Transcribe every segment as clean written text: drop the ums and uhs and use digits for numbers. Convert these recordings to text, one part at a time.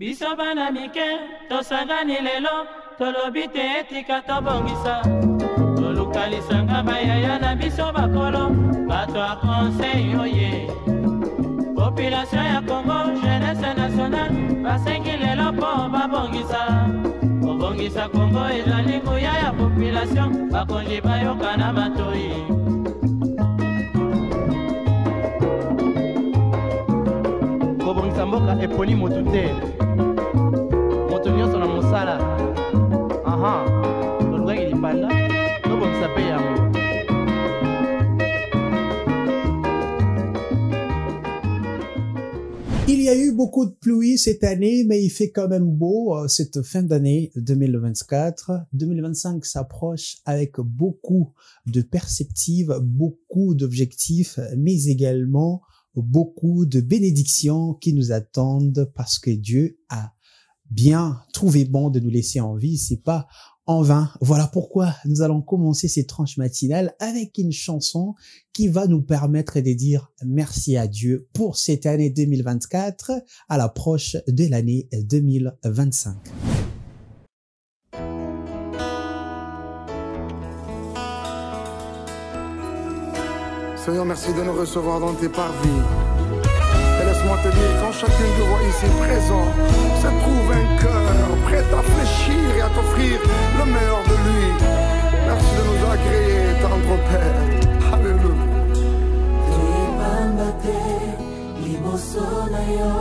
Biso bana mike, tosangani lelo, tolobi te etika tobongisa. Tolukalisanga bayaya na biso bakolo, bato a conseil oye. Population ya Congo, jeunesse nationale, basengi lelo po babongisa. Obongisa Congo ezali nguya ya population, bakonji bayoka na matoi. Kobongisa mboka eponi motute. Moto nyonso na mosala. Aha, olukaki lipanda, tobongisa pe yango. Il y a eu beaucoup de pluie cette année, mais il fait quand même beau cette fin d'année 2024. 2025 s'approche avec beaucoup de perspectives, beaucoup d'objectifs, mais également beaucoup de bénédictions qui nous attendent parce que Dieu a bien trouvé bon de nous laisser en vie. C'est pas en vain. Voilà pourquoi nous allons commencer cette tranche matinale avec une chanson qui va nous permettre de dire merci à Dieu pour cette année 2024 à l'approche de l'année 2025. Seigneur, merci de nous recevoir dans tes parvis. Et laisse-moi te dire, quand chacune de voix ici présent se trouve un cœur prêt à fléchir et à t'offrir le meilleur de lui. Merci de nous agréer, tendre Père. Alléluia. Yo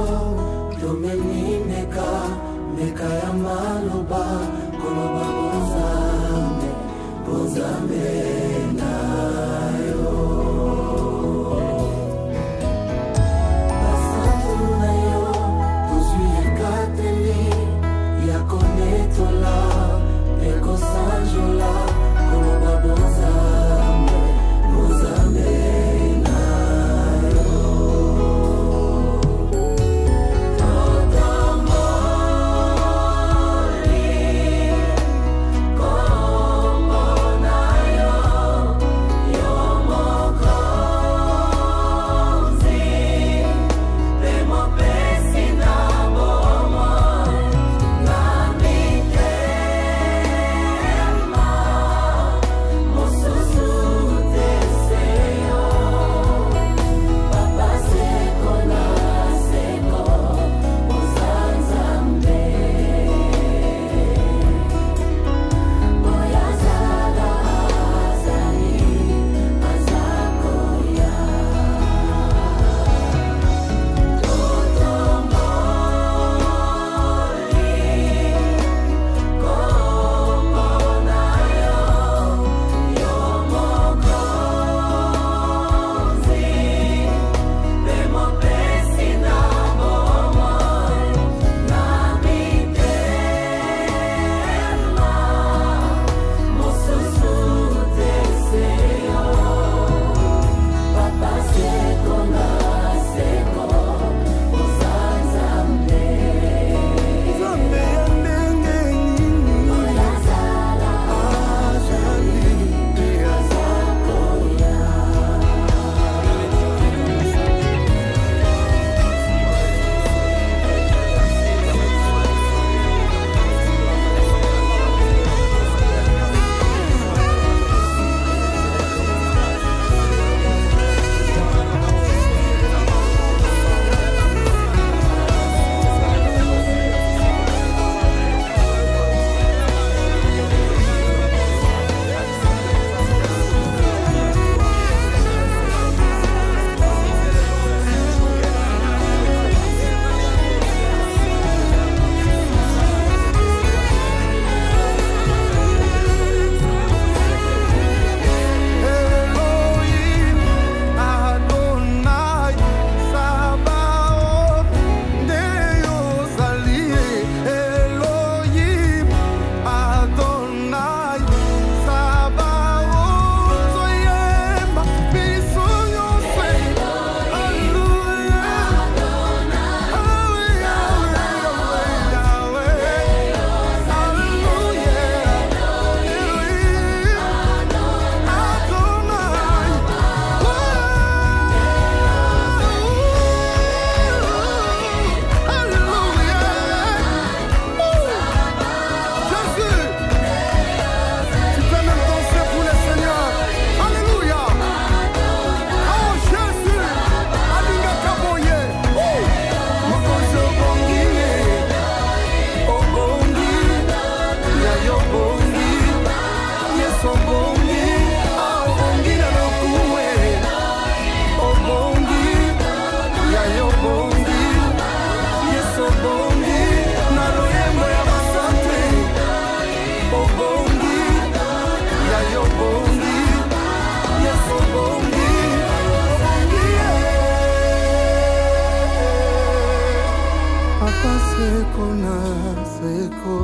reconnaisseko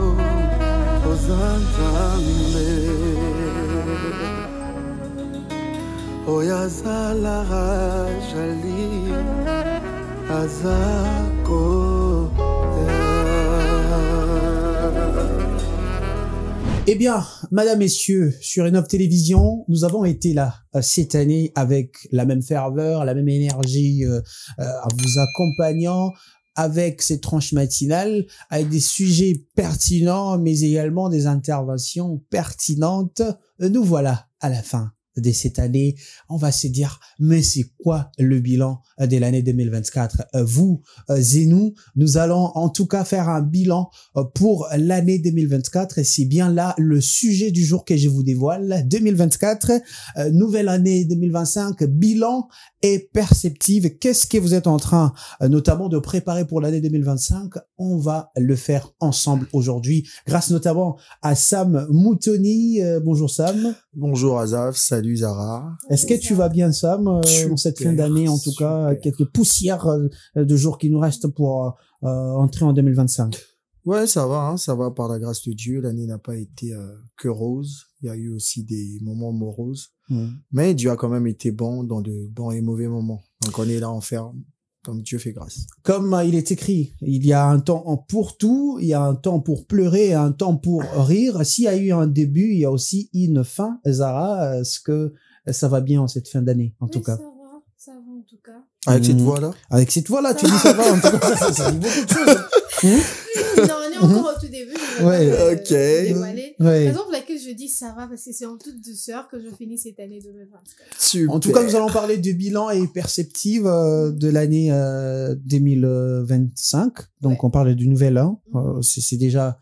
ozanzambe oyazalaka jali azako. Eh bien, madame, messieurs, sur Innov Télévision, nous avons été là cette année avec la même ferveur, la même énergie, en vous accompagnant avec ces tranches matinales, avec des sujets pertinents, mais également des interventions pertinentes. Nous voilà à la fin de cette année. On va se dire, mais c'est quoi le bilan de l'année 2024? Vous et nous allons en tout cas faire un bilan pour l'année 2024 et c'est bien là le sujet du jour que je vous dévoile. 2024, nouvelle année 2025, bilan et perspective. Qu'est-ce que vous êtes en train notamment de préparer pour l'année 2025? On va le faire ensemble aujourd'hui, grâce notamment à Sam Moutoni. Bonjour Sam. Bonjour Azaf, salut Zara. Est-ce que tu vas bien Sam en cette fin d'année, en tout cas, quelques poussières de jours qui nous restent pour entrer en 2025? Ouais, ça va par la grâce de Dieu. L'année n'a pas été que rose. Il y a eu aussi des moments moroses. Mais Dieu a quand même été bon dans de bons et mauvais moments. Donc on est là en ferme, comme Dieu fait grâce. Comme il est écrit, il y a un temps pour tout, il y a un temps pour pleurer et un temps pour rire. S'il y a eu un début, il y a aussi une fin. Zara, est-ce que ça va bien en cette fin d'année, en tout cas? Ça va en tout cas. Avec cette voix-là? Avec cette voix-là, tu dis ça va, en tout cas, ça dit beaucoup de choses. Non, on est encore au tout début. Ouais, ok. Ouais. La raison pour laquelle je dis ça va, parce que c'est en toute douceur que je finis cette année 2024. Super. En tout cas, nous allons parler du bilan et perspective de l'année 2025. Donc, Ouais. on parle du nouvel an. C'est déjà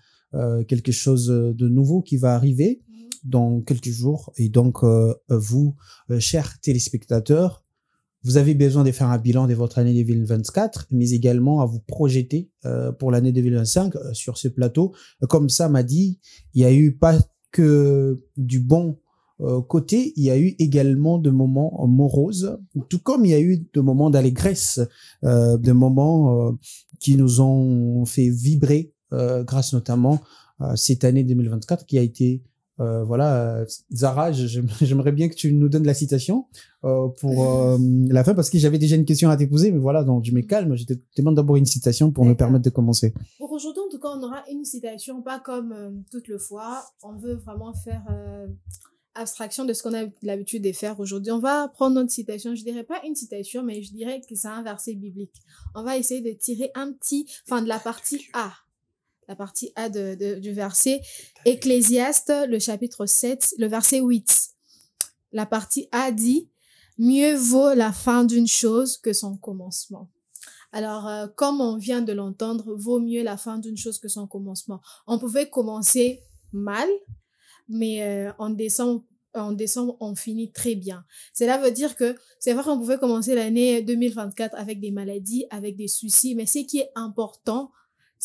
quelque chose de nouveau qui va arriver dans quelques jours. Et donc, vous, chers téléspectateurs, vous avez besoin de faire un bilan de votre année 2024, mais également à vous projeter pour l'année 2025 sur ce plateau. Comme ça m'a dit, il y a eu pas que du bon côté, il y a eu également de moments moroses, tout comme il y a eu de moments d'allégresse, de moments qui nous ont fait vibrer grâce notamment à cette année 2024 qui a été Zara, j'aimerais bien que tu nous donnes la citation pour la fin, parce que j'avais déjà une question à te poser, mais voilà, donc je me calme, je te demande d'abord une citation pour me permettre de commencer. Pour aujourd'hui, en tout cas, on aura une citation, pas comme toutes les fois. On veut vraiment faire abstraction de ce qu'on a l'habitude de faire aujourd'hui. On va prendre notre citation, je dirais pas une citation, mais je dirais que c'est un verset biblique. On va essayer de tirer de la partie A. La partie A du verset Ecclésiaste, le chapitre 7, le verset 8. La partie A dit « Mieux vaut la fin d'une chose que son commencement ». Alors, comme on vient de l'entendre, vaut mieux la fin d'une chose que son commencement. On pouvait commencer mal, mais en décembre, on finit très bien. Cela veut dire que c'est vrai qu'on pouvait commencer l'année 2024 avec des maladies, avec des soucis, mais ce qui est important,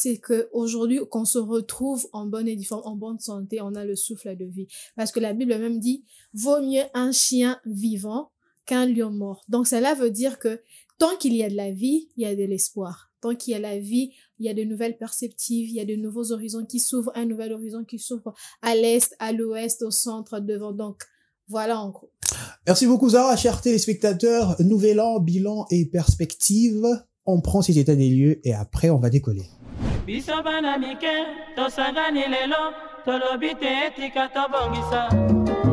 c'est que aujourd'hui, qu'on se retrouve en bonne et forme, en bonne santé, on a le souffle de vie. Parce que la Bible même dit, vaut mieux un chien vivant qu'un lion mort. Donc, cela veut dire que tant qu'il y a de la vie, il y a de l'espoir. Tant qu'il y a la vie, il y a de nouvelles perspectives, il y a de nouveaux horizons qui s'ouvrent, un nouvel horizon qui s'ouvre à l'est, à l'ouest, au centre, devant. Donc, voilà en gros. Merci beaucoup Zara, chers téléspectateurs. Nouvel an, bilan et perspective. On prend cet état des lieux et après, on va décoller. biso bana mike tosangani lelo tolobi te etika tobongisa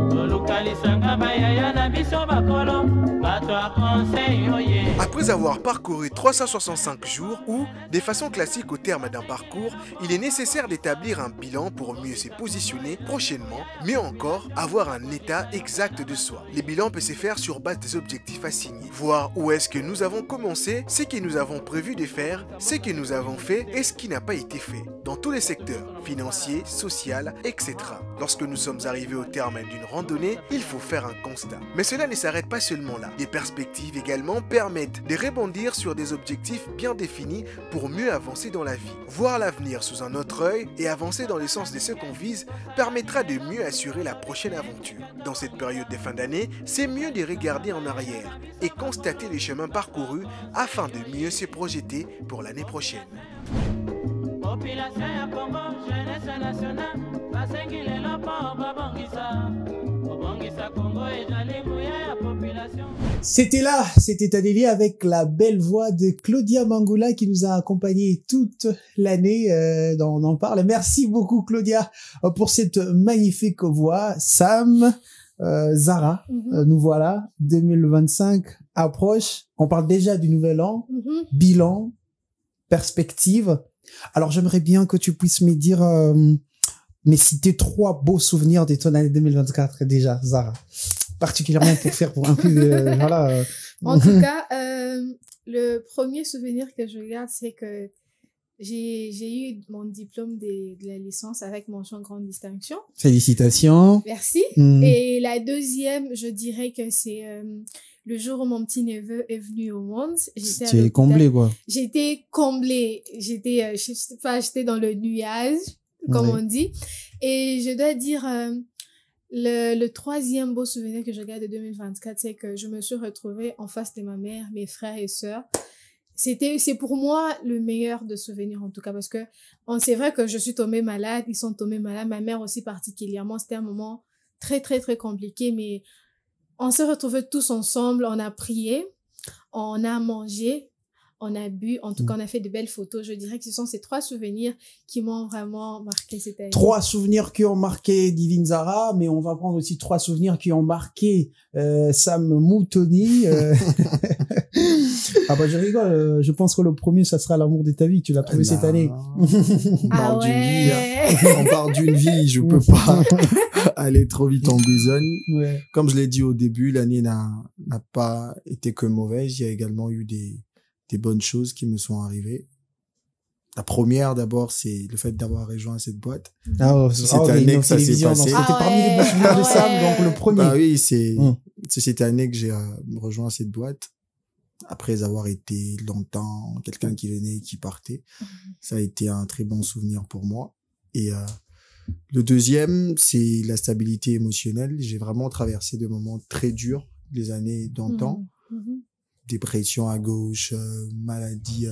tolukalisanga bayaya na biso bakolo bato ya conseil oye. Après avoir parcouru 365 jours ou, de façon classique au terme d'un parcours, il est nécessaire d'établir un bilan pour mieux se positionner prochainement, mais encore avoir un état exact de soi. Les bilans peuvent se faire sur base des objectifs assignés, voir où est-ce que nous avons commencé, ce que nous avons prévu de faire, ce que nous avons fait et ce qui n'a pas été fait, dans tous les secteurs, financiers, social, etc. Lorsque nous sommes arrivés au terme d'une randonnée, il faut faire un constat. Mais cela ne s'arrête pas seulement là. Des perspectives également permettent de rebondir sur des objectifs bien définis pour mieux avancer dans la vie. Voir l'avenir sous un autre œil et avancer dans le sens de ce qu'on vise permettra de mieux assurer la prochaine aventure. Dans cette période de fin d'année, c'est mieux de regarder en arrière et constater les chemins parcourus afin de mieux se projeter pour l'année prochaine. population ya Congo, jeunesse nationale, basengi lelo po babongisa. Bobongisa Congo ezali nguya ya population. C'était Adélie avec la belle voix de Claudia Mangula qui nous a accompagnés toute l'année. On en parle. Merci beaucoup Claudia pour cette magnifique voix. Sam, Zara, nous voilà. 2025 approche. On parle déjà du nouvel an, bilan, perspective. Alors j'aimerais bien que tu puisses me dire, me citer 3 beaux souvenirs de ton année 2024 déjà, Zara. Particulièrement pour faire pour un peu voilà en tout cas le premier souvenir que je garde, c'est que j'ai eu mon diplôme de la licence avec mention grande distinction. Félicitations. Merci. Et la deuxième, je dirais que c'est le jour où mon petit neveu est venu au monde. J'étais comblée quoi. J'étais comblée, j'étais dans le nuage comme on dit, et je dois dire le troisième beau souvenir que je garde de 2024, c'est que je me suis retrouvée en face de ma mère, mes frères et sœurs. C'est pour moi le meilleur de souvenirs, en tout cas, parce que c'est vrai que je suis tombée malade, ils sont tombés malades, ma mère aussi particulièrement. C'était un moment très, très, très compliqué, mais on s'est retrouvés tous ensemble, on a prié, on a mangé, on a bu, en tout cas, on a fait de belles photos. Je dirais que ce sont ces 3 souvenirs qui m'ont vraiment marqué cette année. 3 souvenirs qui ont marqué Divine Zara, mais on va prendre aussi 3 souvenirs qui ont marqué Sam Moutoni. Ah bah je rigole, je pense que le premier, ça sera l'amour de ta vie. Tu l'as trouvé cette année. Ah ouais. On parle d'une vie, je peux pas aller trop vite en besogne. Ouais. Comme je l'ai dit au début, l'année n'a pas été que mauvaise. Il y a également eu des bonnes choses qui me sont arrivées. La première, d'abord, c'est le fait d'avoir rejoint cette boîte. C'est cette année que ça s'est passé. C'était parmi les beaux souvenirs de Sam, donc le premier. Bah oui, c'est cette année que j'ai rejoint cette boîte. Après avoir été longtemps quelqu'un qui venait et qui partait. Ça a été un très bon souvenir pour moi. Et le deuxième, c'est la stabilité émotionnelle. J'ai vraiment traversé des moments très durs, les années d'antan. Dépression à gauche, maladie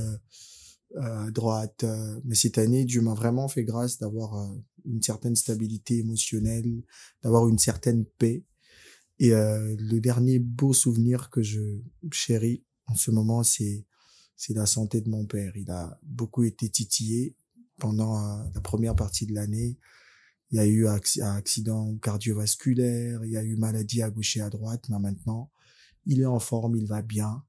à droite. Mais cette année, Dieu m'a vraiment fait grâce d'avoir une certaine stabilité émotionnelle, d'avoir une certaine paix. Et le dernier beau souvenir que je chéris en ce moment, c'est la santé de mon père. Il a beaucoup été titillé pendant la première partie de l'année. Il y a eu un accident cardiovasculaire, il y a eu maladie à gauche et à droite, mais maintenant, il est en forme, il va bien.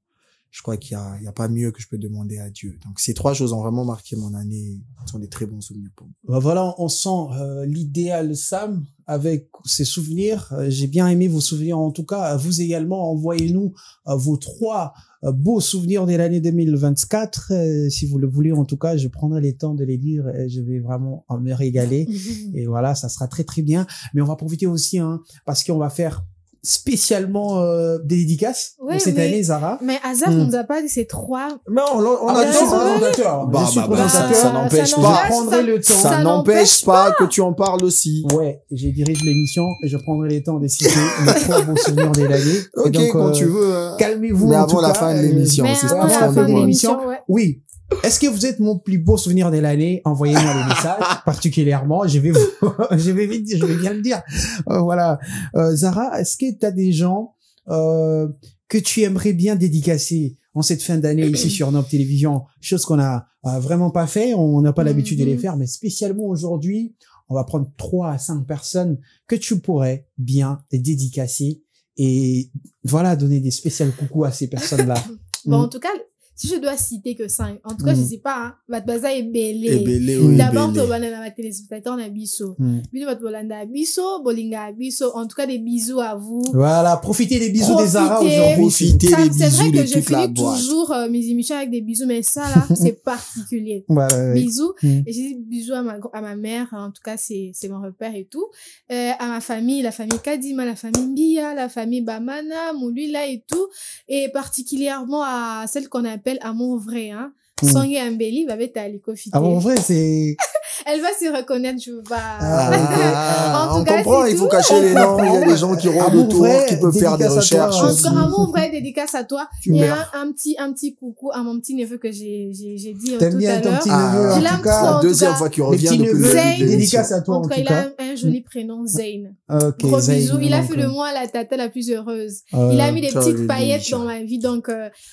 Je crois qu'il y a pas mieux que je peux demander à Dieu. Donc, ces 3 choses ont vraiment marqué mon année. Ce sont des très bons souvenirs pour moi. Voilà, on sent l'idéal Sam avec ses souvenirs. J'ai bien aimé vos souvenirs. En tout cas, vous également, envoyez-nous vos 3 beaux souvenirs de l'année 2024. Si vous le voulez, en tout cas, je prendrai le temps de les lire et je vais vraiment me régaler. Et voilà, ça sera très, très bien. Mais on va profiter aussi, parce qu'on va faire spécialement des dédicaces pour cette année, Zara. Mais Azar, on nous a pas dit ces 3. Mais on a dit présentateur. Ça n'empêche pas. Je prendrai le temps. Ça n'empêche pas que tu en parles aussi. Ouais, j'ai dirige l'émission et je prendrai le temps de citer mes 3 bons souvenirs de l'année. Ok, donc, quand tu veux. Calmez-vous. Mais avant la fin de l'émission, c'est ce qu'on avant la fin de demande. l'émission, oui. Est-ce que vous êtes mon plus beau souvenir de l'année? Envoyez-moi des messages, particulièrement. Je vais bien le dire. Voilà. Zara, est-ce que tu as des gens que tu aimerais bien dédicacer en cette fin d'année ici sur Nob Télévision? Chose qu'on a vraiment pas fait. On n'a pas l'habitude de les faire, mais spécialement aujourd'hui, on va prendre 3 à 5 personnes que tu pourrais bien dédicacer et voilà, donner des spéciales coucou à ces personnes-là. Bon, en tout cas, si je dois citer que 5, en tout cas, je sais pas, votre baza est belé. Oui, d'abord, tu vas dans la téléspectateur, on a biso. Puis, votre bolanda a biso, bolinga a biso. En tout cas, des bisous à vous. Voilà, profitez des bisous des Zara aujourd'hui. Profitez des bisous de toute la boîte. C'est vrai que je finis toujours mes émissions avec des bisous, mais ça, là, c'est particulier. Voilà, bisous. Et j'ai dit bisous à ma mère. En tout cas, c'est mon repère et tout. À ma famille, la famille Kadima, la famille Mbia, la famille Bamana, Moulila et tout. Et particulièrement à celle qu'on appelle Amour vrai, Songi Ambeli, Babeta Aliko Fité. Amour vrai, c'est... Elle va se reconnaître, je veux pas. On comprend, il faut cacher les noms. Il y a des gens qui rôdent autour, qui peuvent faire des recherches. Encore un mot vrai, dédicace à toi. Il y a un petit coucou à mon petit neveu que j'ai dit tout à l'heure. T'aimes bien ton petit neveu, en tout cas. La deuxième fois qu'il revient depuis le dédicace à toi, en tout cas. Il a un joli prénom, Zayn. Gros bisous. Il a fait de moi la tata la plus heureuse. Il a mis des petites paillettes dans ma vie, donc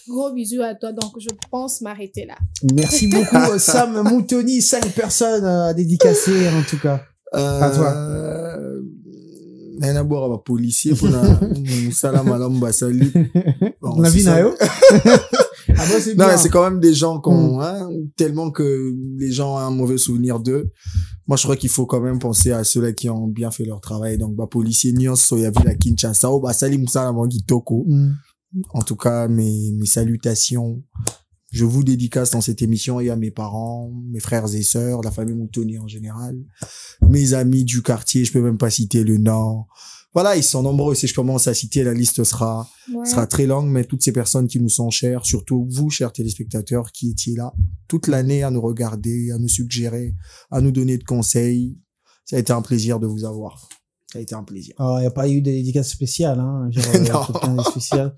gros bisous à toi. Donc je pense m'arrêter là. Merci beaucoup Sam Moutoni, 5 personnes à dédicacer en tout cas. À toi. Nana boire à policier pour la salam alam basali. La vie nayo. Ah bon, c'est bien. Non, c'est quand même des gens tellement que les gens ont un mauvais souvenir d'eux. Moi, je crois qu'il faut quand même penser à ceux-là qui ont bien fait leur travail. Donc, policier Nyons Soyavi la Kinshasa, basali musala mangitoko. En tout cas, mes salutations. Je vous dédicace dans cette émission et à mes parents, mes frères et sœurs, la famille Moutoni en général, mes amis du quartier, je peux même pas citer le nom. Voilà, ils sont nombreux. Si je commence à citer, la liste sera très longue, mais toutes ces personnes qui nous sont chères, surtout vous, chers téléspectateurs, qui étiez là toute l'année à nous regarder, à nous suggérer, à nous donner de conseils. Ça a été un plaisir de vous avoir. Ça a été un plaisir. Il n'y a pas eu de dédicace spéciale, hein. Genre, quelqu'un spécial.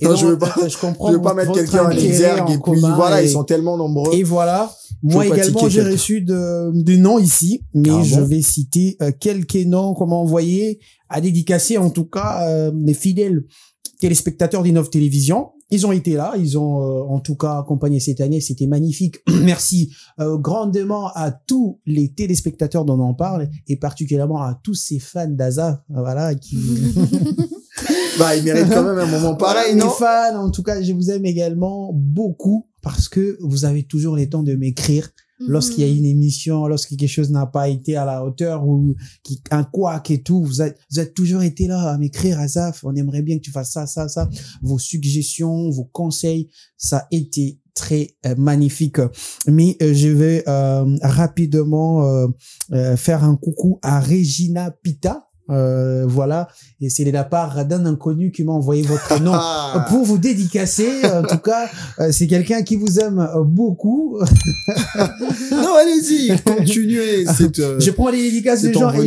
Et non, donc, je veux pas mettre quelqu'un en exergue et puis voilà, ils sont tellement nombreux. Et voilà. Moi également, j'ai reçu de noms ici, mais je vais citer quelques noms qu'on m'a envoyés à dédicacer, en tout cas, mes fidèles téléspectateurs d'Innov Télévision. Ils ont été là, ils ont en tout cas accompagné cette année, c'était magnifique. Merci grandement à tous les téléspectateurs dont on parle et particulièrement à tous ces fans d'Aza, voilà, qui ils méritent quand même un moment pareil, non? Les fans, en tout cas, je vous aime également beaucoup parce que vous avez toujours le temps de m'écrire lorsqu'il y a une émission, lorsque quelque chose n'a pas été à la hauteur ou un couac et tout, vous êtes toujours été là à m'écrire, Azaf, on aimerait bien que tu fasses ça. Vos suggestions, vos conseils, ça a été très magnifique. Mais je vais rapidement faire un coucou à Regina Pita. Voilà, et c'est de la part d'un inconnu qui m'a envoyé votre nom pour vous dédicacer. En tout cas, c'est quelqu'un qui vous aime beaucoup. Non, allez-y, continuez. Je prends les dédicaces de gens et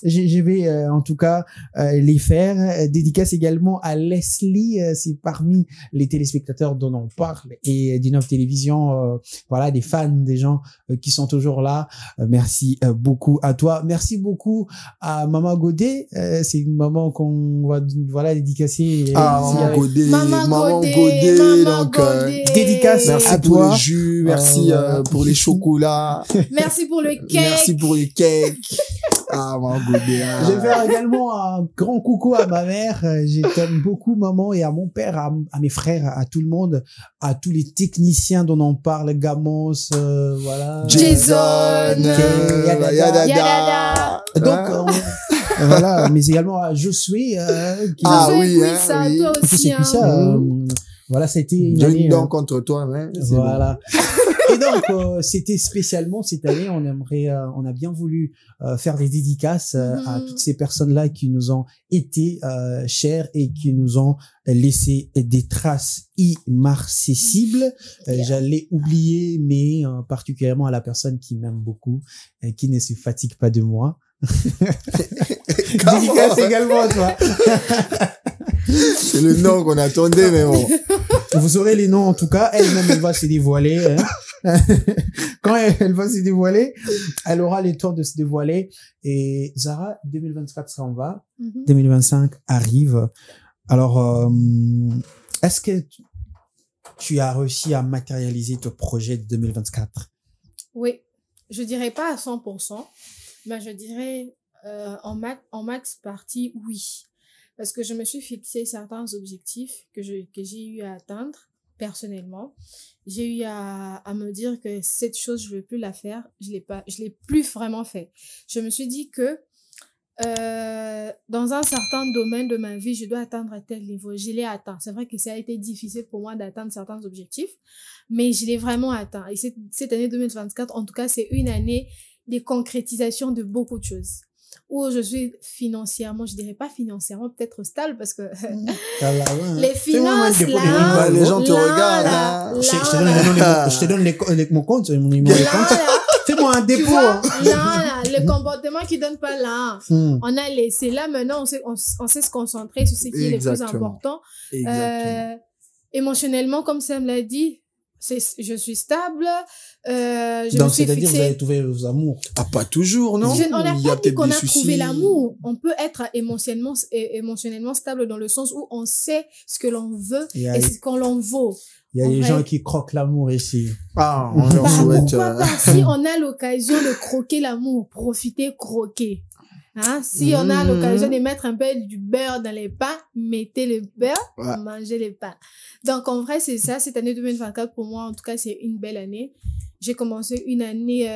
je vais en tout cas les faire. Dédicace également à Leslie, c'est parmi les téléspectateurs dont on parle et d'Innov Télévision. Voilà, des fans, des gens qui sont toujours là. Merci beaucoup à toi. Merci beaucoup à Maman Godet, c'est une maman qu'on va dédicacer. Maman Godet, donc dédicace merci à pour toi. Les jus, merci pour les chocolats. Merci pour le cake. Merci pour les cakes. Maman Godet. Je vais faire également un grand coucou à ma mère. Je t'aime beaucoup, maman, et à mon père, à mes frères, à tout le monde, à tous les techniciens dont on parle, Gamos, voilà. Jason, Yadada. Donc, voilà, mais également à Josué, oui, toi aussi, voilà, c'était une année. Donc contre toi, hein. Voilà. Et donc, c'était spécialement cette année, on a bien voulu faire des dédicaces à toutes ces personnes-là qui nous ont été chères et qui nous ont laissé des traces immarcéssibles. J'allais oublier, mais particulièrement à la personne qui m'aime beaucoup, qui ne se fatigue pas de moi. Dédicace également à toi. C'est le nom qu'on attendait, mais bon. Vous aurez les noms en tout cas. Elle-même, elle va se dévoiler. Hein. Quand elle va se dévoiler, elle aura le temps de se dévoiler. Et Zara, 2024 s'en va. 2025 arrive. Alors, est-ce que tu as réussi à matérialiser ton projet de 2024? Oui. Je dirais pas à 100%. Mais je dirais en max partie, oui. Parce que je me suis fixé certains objectifs que j'ai eu à atteindre personnellement. J'ai eu à me dire que cette chose, je ne veux plus la faire. Je l'ai plus vraiment fait. Je me suis dit que dans un certain domaine de ma vie, je dois atteindre à tel niveau. Je l'ai atteint. C'est vrai que ça a été difficile pour moi d'atteindre certains objectifs, mais je l'ai vraiment atteint. Et cette année 2024, en tout cas, c'est une année des concrétisations de beaucoup de choses. Où je suis financièrement, je dirais pas financièrement, peut-être stable, parce que les finances, là, les gens te regardent. Je te donne mon compte, mon numéro de compte. Fais-moi un Tu dépôt. vois, Hein. là, le comportement qui donne pas là. On a laissé là, maintenant, on sait se concentrer sur ce qui est le plus Exactement. important. Exactement. Émotionnellement, comme Sam l'a dit, je suis stable. Je Donc, me suis c'est-à-dire, fixée. vous avez trouvé vos amours. Ah, pas toujours, non? On n'a Il y a pas dit peut-être qu'on des a soucis. trouvé l'amour. On peut être émotionnellement stable dans le sens où on sait ce que l'on veut Il y a, et ce qu'on l'on vaut. il y a en des vrai. gens qui croquent l'amour ici. Ah, on leur Bah, souhaite. pourquoi pas, si on a l'occasion de croquer l'amour, profitez, croquer. Hein? Si on a l'occasion de mettre un peu du beurre dans les pains, mettez le beurre, Ouais. mangez les pains. Donc, en vrai, c'est ça. Cette année 2024, pour moi, en tout cas, c'est une belle année. J'ai commencé une année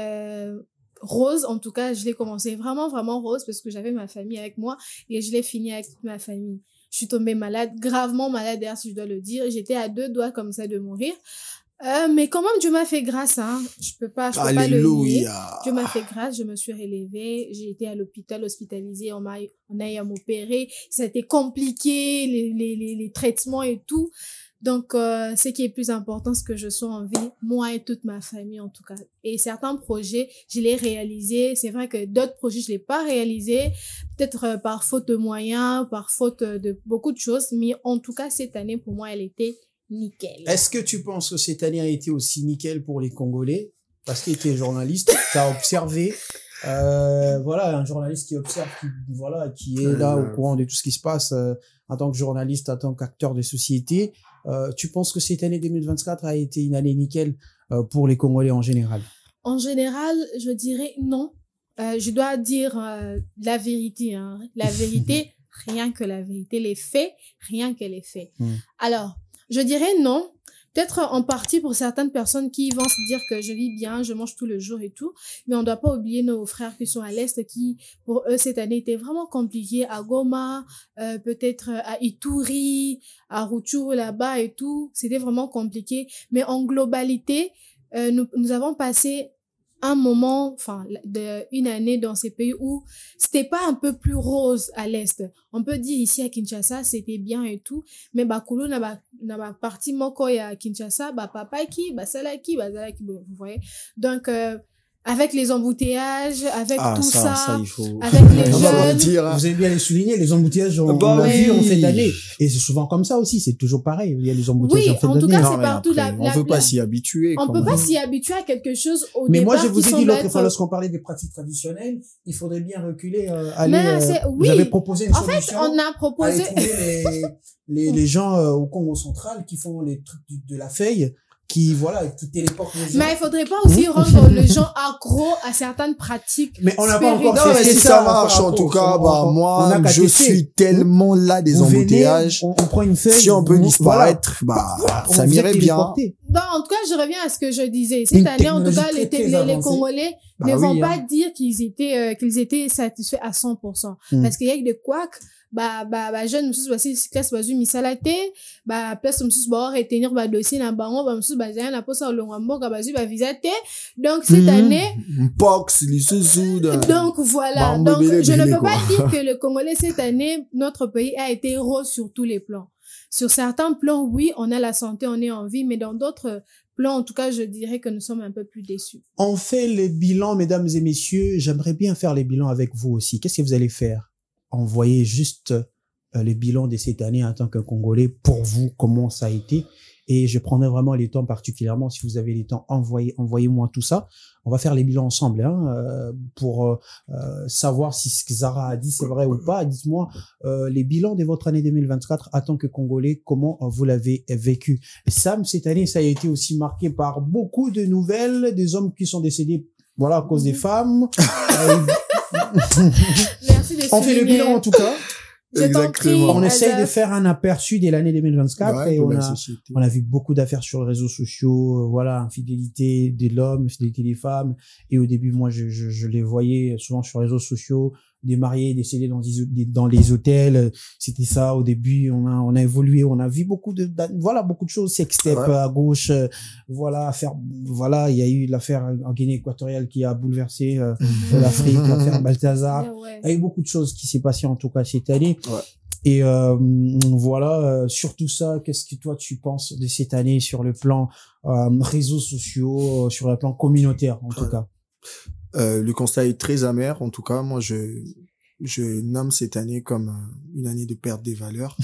rose. En tout cas, je l'ai commencé vraiment, vraiment rose parce que j'avais ma famille avec moi et je l'ai fini avec toute ma famille. Je suis tombée malade, gravement malade d'ailleurs, si je dois le dire. J'étais à 2 doigts comme ça de mourir. Mais quand même, Dieu m'a fait grâce, hein. Je peux pas le nier. Alléluia. Dieu m'a fait grâce, je me suis relevée, j'ai été à l'hôpital, hospitalisée, on a eu à m'opérer. Ça a été compliqué, les traitements et tout. Donc, ce qui est plus important, c'est que je sois en vie, moi et toute ma famille en tout cas. Et certains projets, je les réalisés. C'est vrai que d'autres projets, je les pas réalisés, peut-être par faute de moyens, par faute de beaucoup de choses. Mais en tout cas, cette année, pour moi, elle était nickel. Est-ce que tu penses que cette année a été aussi nickel pour les Congolais? Parce qu'il était journaliste, tu as observé, voilà, un journaliste qui observe, qui est là au courant de tout ce qui se passe en tant que journaliste, en tant qu'acteur de société. Tu penses que cette année 2024 a été une année nickel pour les Congolais en général? En général, je dirais non. Je dois dire la vérité. Hein. La vérité, rien que la vérité. Les faits, rien que les faits. Alors, je dirais non. Peut-être en partie pour certaines personnes qui vont se dire que je vis bien, je mange tout le jour et tout. Mais on ne doit pas oublier nos frères qui sont à l'Est qui, pour eux, cette année était vraiment compliquée. À Goma, peut-être à Ituri, à Rutshuru là-bas et tout. C'était vraiment compliqué. Mais en globalité, nous avons passé un moment, une année dans ces pays où c'était pas un peu plus rose à l'Est. On peut dire ici à Kinshasa, c'était bien et tout, mais Bakulu na partie moko ya Kinshasa, papa qui, salaki, vous voyez. Donc, avec les embouteillages, avec tout ça, il faut... avec les jeunes. Vous avez bien les souligner, les embouteillages, on l'a vu en cette année. Et c'est souvent comme ça aussi, c'est toujours pareil. Il y a les embouteillages en fait d'année. Oui, en tout cas, c'est partout. On peut pas s'y habituer. On peut pas s'y habituer à quelque chose au départ. Mais moi, je vous ai dit l'autre fois, être... lorsqu'on parlait des pratiques traditionnelles, il faudrait bien reculer, oui. Vous avez proposé une solution. En fait, on a proposé... Aller trouver les gens au Congo central qui font les trucs de la feuille, qui téléportent les gens. Mais il faudrait pas aussi rendre les gens accro à certaines pratiques. Mais on n'a pas encore non, mais fait si ça marche, en tout cas, moi, je suis tellement là des embouteillages. On prend une feuille. Si on peut disparaître, ça m'irait bien. Non, en tout cas, je reviens à ce que je disais. Cette année, en tout cas, les Congolais ne vont pas dire qu'ils étaient satisfaits à 100%. Parce qu'il y a eu des couacs. Jeune monsieur basi classe bazu misala te place monsieur ba retenir dossier na bango monsieur bazana na posa olongwa mboka bazu visa te. Donc cette année donc voilà, donc je ne peux pas dire que le Congolais cette année, notre pays a été rose sur tous les plans. Sur certains plans, oui, on a la santé, on est en vie, mais dans d'autres plans, en tout cas, je dirais que nous sommes un peu plus déçus. On fait les bilans, mesdames et messieurs. J'aimerais bien faire les bilans avec vous aussi. Qu'est-ce que vous allez faire? Envoyez juste les bilans de cette année en tant que Congolais pour vous, comment ça a été. Et je prendrai vraiment les temps particulièrement, si vous avez les temps, envoyez-moi tout ça. On va faire les bilans ensemble pour savoir si ce que Zara a dit c'est vrai ou pas. Dites-moi les bilans de votre année 2024 en tant que Congolais, comment vous l'avez vécu. Sam, cette année, ça a été aussi marqué par beaucoup de nouvelles, des hommes qui sont décédés à cause des femmes. Merci de on fait le bilan en tout cas. Exactement. On essaye de faire un aperçu de l'année 2024 et on a vu beaucoup d'affaires sur les réseaux sociaux, infidélité de l'homme, infidélité des femmes. Et au début, moi, je les voyais souvent sur les réseaux sociaux, des mariés décédés dans les hôtels. C'était ça au début. On a évolué, on a vu beaucoup de choses. Sextape à gauche, il y a eu l'affaire en Guinée équatoriale qui a bouleversé l'Afrique, l'affaire Balthazar. Il y a eu beaucoup de choses qui s'est passé en tout cas cette année. Et surtout ça, qu'est-ce que toi tu penses de cette année sur le plan réseaux sociaux, sur le plan communautaire en tout cas? Le constat est très amer. En tout cas, moi, je nomme cette année comme une année de perte des valeurs.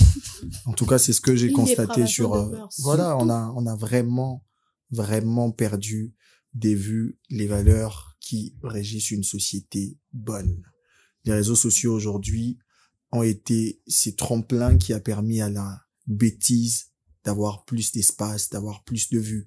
En tout cas, c'est ce que j'ai constaté sur, voilà, on a vraiment perdu des vues les valeurs qui régissent une société bonne. Les réseaux sociaux aujourd'hui ont été ces tremplins qui a permis à la bêtise d'avoir plus d'espace, d'avoir plus de vues.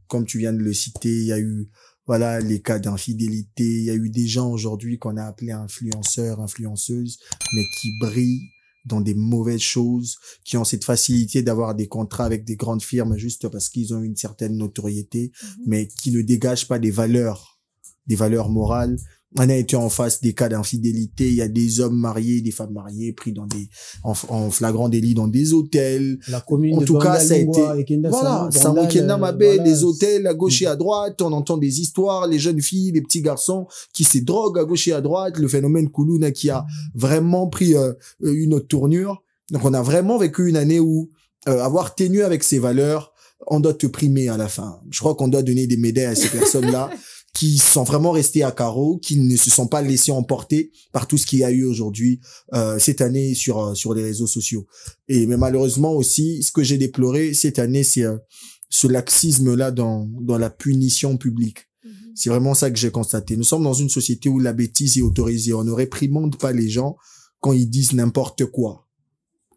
Comme tu viens de le citer, il y a eu, voilà, les cas d'infidélité, il y a eu des gens aujourd'hui qu'on a appelés influenceurs, influenceuses, mais qui brillent dans des mauvaises choses, qui ont cette facilité d'avoir des contrats avec des grandes firmes juste parce qu'ils ont une certaine notoriété, mais qui ne dégagent pas des valeurs morales. On a été en face des cas d'infidélité. Il y a des hommes mariés, des femmes mariées pris en flagrant délit dans des hôtels. La commune en de tout cas, ça a été, voilà, Samokenda Mabé, des hôtels à gauche et à droite. On entend des histoires, les jeunes filles, les petits garçons qui se droguent à gauche et à droite. Le phénomène Koulouna qui a vraiment pris une autre tournure. Donc, on a vraiment vécu une année où avoir tenu avec ses valeurs, on doit te primer à la fin. Je crois qu'on doit donner des médailles à ces personnes-là. Qui sont vraiment restés à carreau, qui ne se sont pas laissés emporter par tout ce qu'il y a eu aujourd'hui cette année sur les réseaux sociaux. Et mais malheureusement aussi, ce que j'ai déploré cette année, c'est ce laxisme-là dans la punition publique. C'est vraiment ça que j'ai constaté. Nous sommes dans une société où la bêtise est autorisée. On ne réprimande pas les gens quand ils disent n'importe quoi.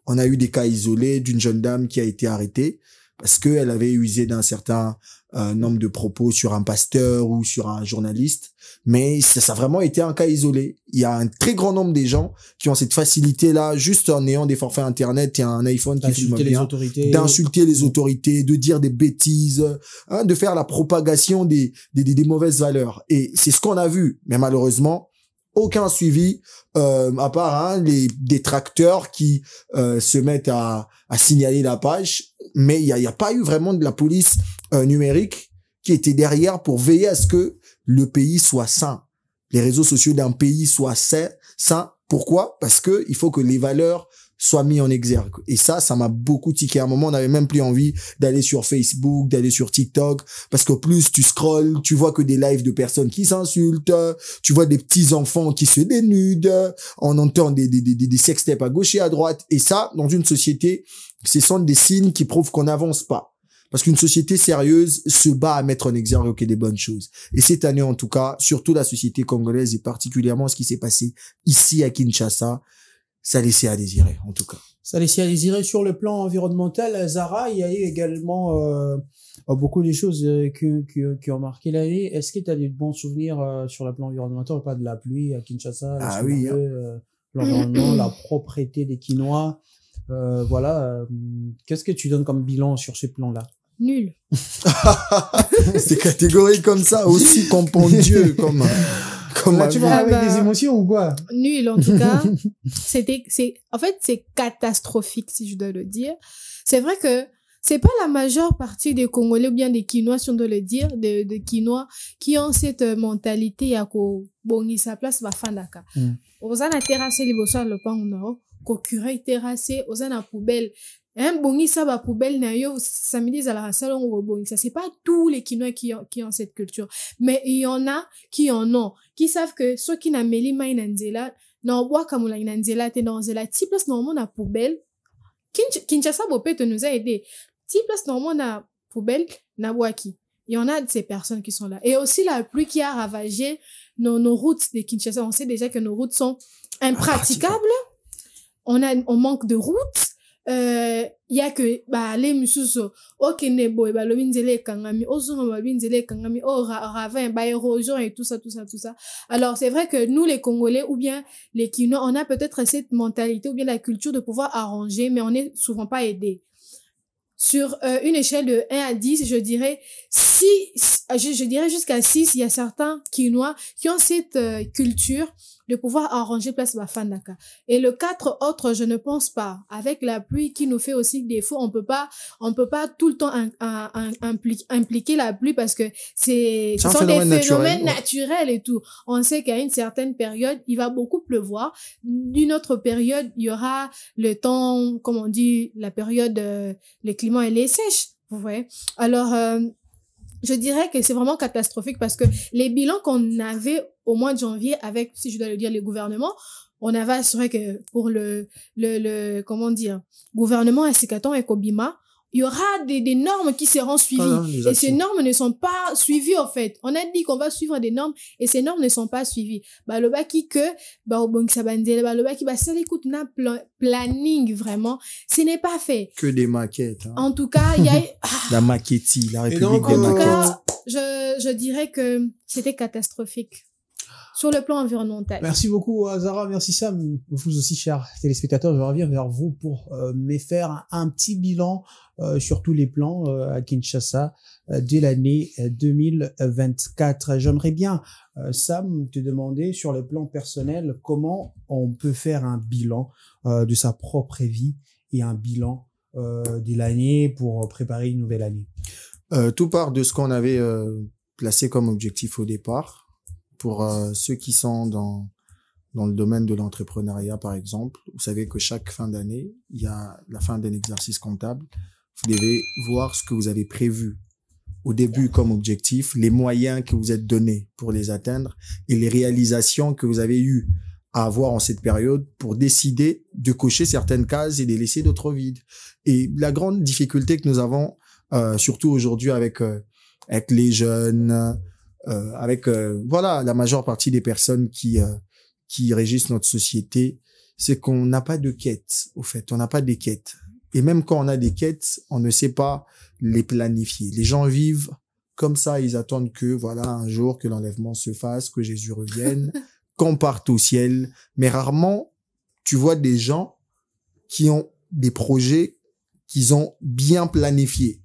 On a eu des cas isolés d'une jeune dame qui a été arrêtée parce qu'elle avait usé d'un certain nombre de propos sur un pasteur ou sur un journaliste, mais ça a vraiment été un cas isolé. Il y a un très grand nombre des gens qui ont cette facilité-là, juste en ayant des forfaits internet et un iPhone qui filme bien, d'insulter les autorités, de dire des bêtises, de faire la propagation des mauvaises valeurs. Et c'est ce qu'on a vu, mais malheureusement, aucun suivi, à part les détracteurs qui se mettent à signaler la page, mais il y a pas eu vraiment de la police numérique qui était derrière pour veiller à ce que le pays soit sain, les réseaux sociaux d'un pays soient sains. Pourquoi? Parce que il faut que les valeurs soient mises en exergue. Et ça m'a beaucoup tiqué. À un moment, on n'avait même plus envie d'aller sur Facebook, d'aller sur TikTok, parce qu'au plus tu scrolles, tu vois que des lives de personnes qui s'insultent, tu vois des petits enfants qui se dénudent, on entend des sextapes à gauche et à droite. Et ça, dans une société, ce sont des signes qui prouvent qu'on n'avance pas. Parce qu'une société sérieuse se bat à mettre en exergue des bonnes choses. Et cette année, en tout cas, surtout la société congolaise et particulièrement ce qui s'est passé ici à Kinshasa, ça laissait à désirer, en tout cas. Ça laissait à désirer sur le plan environnemental. Zara, il y a eu également beaucoup de choses qui ont marqué l'année. Est-ce que tu as des bons souvenirs sur le plan environnemental? Pas de la pluie à Kinshasa. Ah oui. L'environnement, la propreté des Quinois. Voilà. Qu'est-ce que tu donnes comme bilan sur ce plan-là? Nul. C'est catégorique comme ça, aussi compendieux comme là, tu vas avec des émotions ou quoi? Nul, en tout cas. En fait, c'est catastrophique, si je dois le dire. C'est vrai que c'est pas la majeure partie des Congolais ou bien des Quinois, si on doit le dire, de Quinois, qui ont cette mentalité à ko bongi sa place va fandaka. Ozana terrassé liboso le pan no, ko curé terrassé, ozana poubelle. Bongi ça va poubelle na yo samedi à la salon ou bongi ça, c'est pas tous les Quinois qui ont cette culture, mais il y en a qui en ont, qui savent que ceux qui n'a meli mai nanzela na bois comme la nanzela te nanzela ti place normalement na poubelle. Kinshasa Bopet nous a aidé. Ti place normalement na poubelle na boaki. Il y en a de ces personnes qui sont là. Et aussi la pluie qui a ravagé nos routes de Kinshasa. On sait déjà que nos routes sont impraticables. On manque de routes. Y a que les mususo okene boy lo binzele kangami ozunga ba binzele kangami ravin érosion et tout ça. Alors c'est vrai que nous les Congolais ou bien les Quinois, on a peut-être cette mentalité ou bien la culture de pouvoir arranger, mais on n'est souvent pas aidé. Sur une échelle de 1 à 10, je dirais je dirais jusqu'à 6, il y a certains Quinois qui ont cette culture de pouvoir arranger place Bafandaka. Et le 4 autres, je ne pense pas. Avec la pluie qui nous fait aussi défaut, on peut pas tout le temps impliquer la pluie parce que ce sont des phénomènes naturels et tout. On sait qu'à une certaine période, il va beaucoup pleuvoir. D'une autre période, il y aura le temps, comme on dit, la période, le climat elle est sèche. Vous voyez. Alors, je dirais que c'est vraiment catastrophique parce que les bilans qu'on avait au mois de janvier avec, si je dois le dire, le gouvernement, on avait assuré que pour comment dire, gouvernement Esikaton et Kobima, il y aura des normes qui seront suivies. Et ces normes ne sont pas suivies, en fait. On a dit qu'on va suivre des normes et ces normes ne sont pas suivies. Bah, le baki que, bah, le baki, bah, ça l'écoute, n'a planning, vraiment. Ce n'est pas fait. Que des maquettes, hein. En tout cas, il y a, la maquettie, la République donc, des en tout maquettes. cas, je dirais que c'était catastrophique. Sur le plan environnemental. Merci beaucoup, Zara. Merci, Sam. Vous aussi, chers téléspectateurs, je reviens vers vous pour me faire un petit bilan sur tous les plans à Kinshasa de l'année 2024. J'aimerais bien, Sam, te demander sur le plan personnel comment on peut faire un bilan de sa propre vie et un bilan de l'année pour préparer une nouvelle année. Tout part de ce qu'on avait placé comme objectif au départ. Pour ceux qui sont dans le domaine de l'entrepreneuriat, par exemple, vous savez que chaque fin d'année, il y a la fin d'un exercice comptable. Vous devez voir ce que vous avez prévu au début comme objectif, les moyens que vous êtes donnés pour les atteindre et les réalisations que vous avez eues à avoir en cette période pour décider de cocher certaines cases et de laisser d'autres vides. Et la grande difficulté que nous avons, surtout aujourd'hui avec les jeunes, voilà, la majeure partie des personnes qui régissent notre société, c'est qu'on n'a pas de quête, au fait. On n'a pas des quêtes. Et même quand on a des quêtes, on ne sait pas les planifier. Les gens vivent comme ça, ils attendent que, voilà, un jour, que l'enlèvement se fasse, que Jésus revienne, qu'on parte au ciel. Mais rarement, tu vois des gens qui ont des projets qu'ils ont bien planifiés.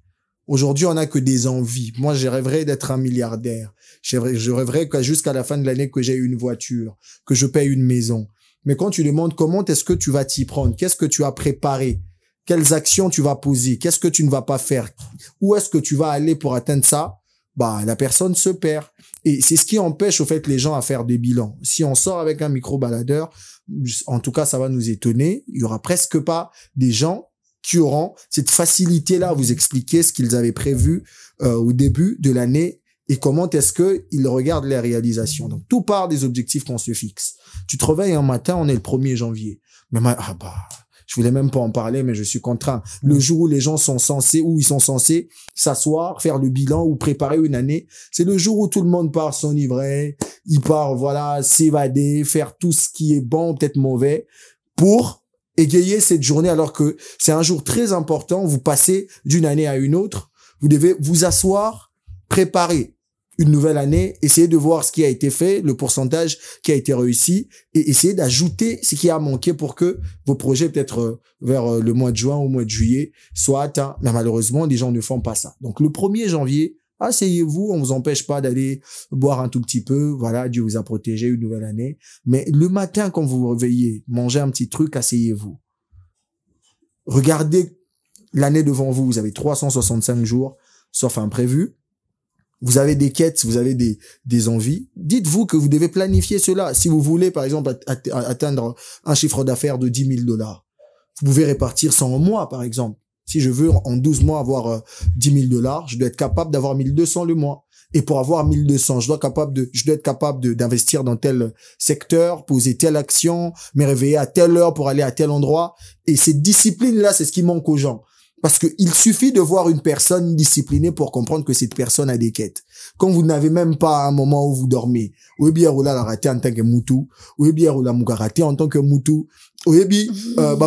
Aujourd'hui, on n'a que des envies. Moi, je rêverais d'être un milliardaire. Je rêverais que jusqu'à la fin de l'année que j'ai une voiture, que je paye une maison. Mais quand tu demandes comment est-ce que tu vas t'y prendre, qu'est-ce que tu as préparé, quelles actions tu vas poser, qu'est-ce que tu ne vas pas faire, où est-ce que tu vas aller pour atteindre ça, bah, la personne se perd. Et c'est ce qui empêche, au fait, les gens à faire des bilans. Si on sort avec un micro-baladeur, en tout cas, ça va nous étonner. Il y aura presque pas des gens qui auront cette facilité-là à vous expliquer ce qu'ils avaient prévu au début de l'année et comment est-ce qu'ils regardent les réalisations. Donc, tout part des objectifs qu'on se fixe. Tu te réveilles un matin, on est le 1er janvier. Mais je voulais même pas en parler, mais je suis contraint. Le jour où les gens sont censés s'asseoir, faire le bilan ou préparer une année, c'est le jour où tout le monde part s'enivrer, il part, voilà, s'évader, faire tout ce qui est bon, peut-être mauvais, pour égayer cette journée, alors que c'est un jour très important. Vous passez d'une année à une autre. Vous devez vous asseoir, préparer une nouvelle année, essayer de voir ce qui a été fait, le pourcentage qui a été réussi et essayer d'ajouter ce qui a manqué pour que vos projets, peut-être vers le mois de juin ou mois de juillet, soient atteints. Mais malheureusement, les gens ne font pas ça. Donc, le 1er janvier, asseyez-vous, on vous empêche pas d'aller boire un tout petit peu. Voilà, Dieu vous a protégé, une nouvelle année. Mais le matin, quand vous vous réveillez, mangez un petit truc, asseyez-vous. Regardez l'année devant vous. Vous avez 365 jours, sauf imprévu. Vous avez des quêtes, vous avez des envies. Dites-vous que vous devez planifier cela. Si vous voulez, par exemple, atteindre un chiffre d'affaires de $10 000, vous pouvez répartir ça en mois, par exemple. Si je veux en 12 mois avoir $10 000, je dois être capable d'avoir 1200 le mois. Et pour avoir 1200, je dois être capable d'investir dans tel secteur, poser telle action, me réveiller à telle heure pour aller à tel endroit. Et cette discipline-là, c'est ce qui manque aux gens. Parce que il suffit de voir une personne disciplinée pour comprendre que cette personne a des quêtes. Quand vous n'avez même pas un moment où vous dormez, ou bien vous la raté en tant que moutou, ou bien vous la raté en tant que moutou, ou bien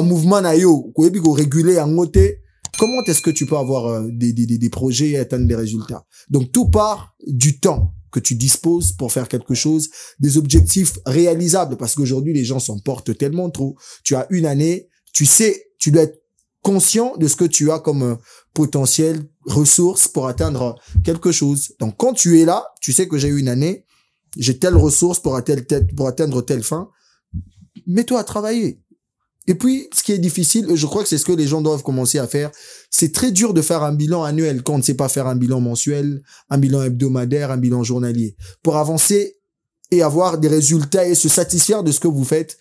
mouvement na yo, ou bien vous régulez en côté. Comment est-ce que tu peux avoir des projets et atteindre des résultats? Donc tout part du temps que tu disposes pour faire quelque chose, des objectifs réalisables, parce qu'aujourd'hui les gens s'emportent tellement trop. Tu as une année, tu sais, tu dois être conscient de ce que tu as comme potentiel ressources pour atteindre quelque chose. Donc, quand tu es là, tu sais que j'ai eu une année, j'ai telle ressource pour atteindre telle fin. Mets-toi à travailler. Et puis, ce qui est difficile, je crois que c'est ce que les gens doivent commencer à faire. C'est très dur de faire un bilan annuel quand on ne sait pas faire un bilan mensuel, un bilan hebdomadaire, un bilan journalier. Pour avancer et avoir des résultats et se satisfaire de ce que vous faites,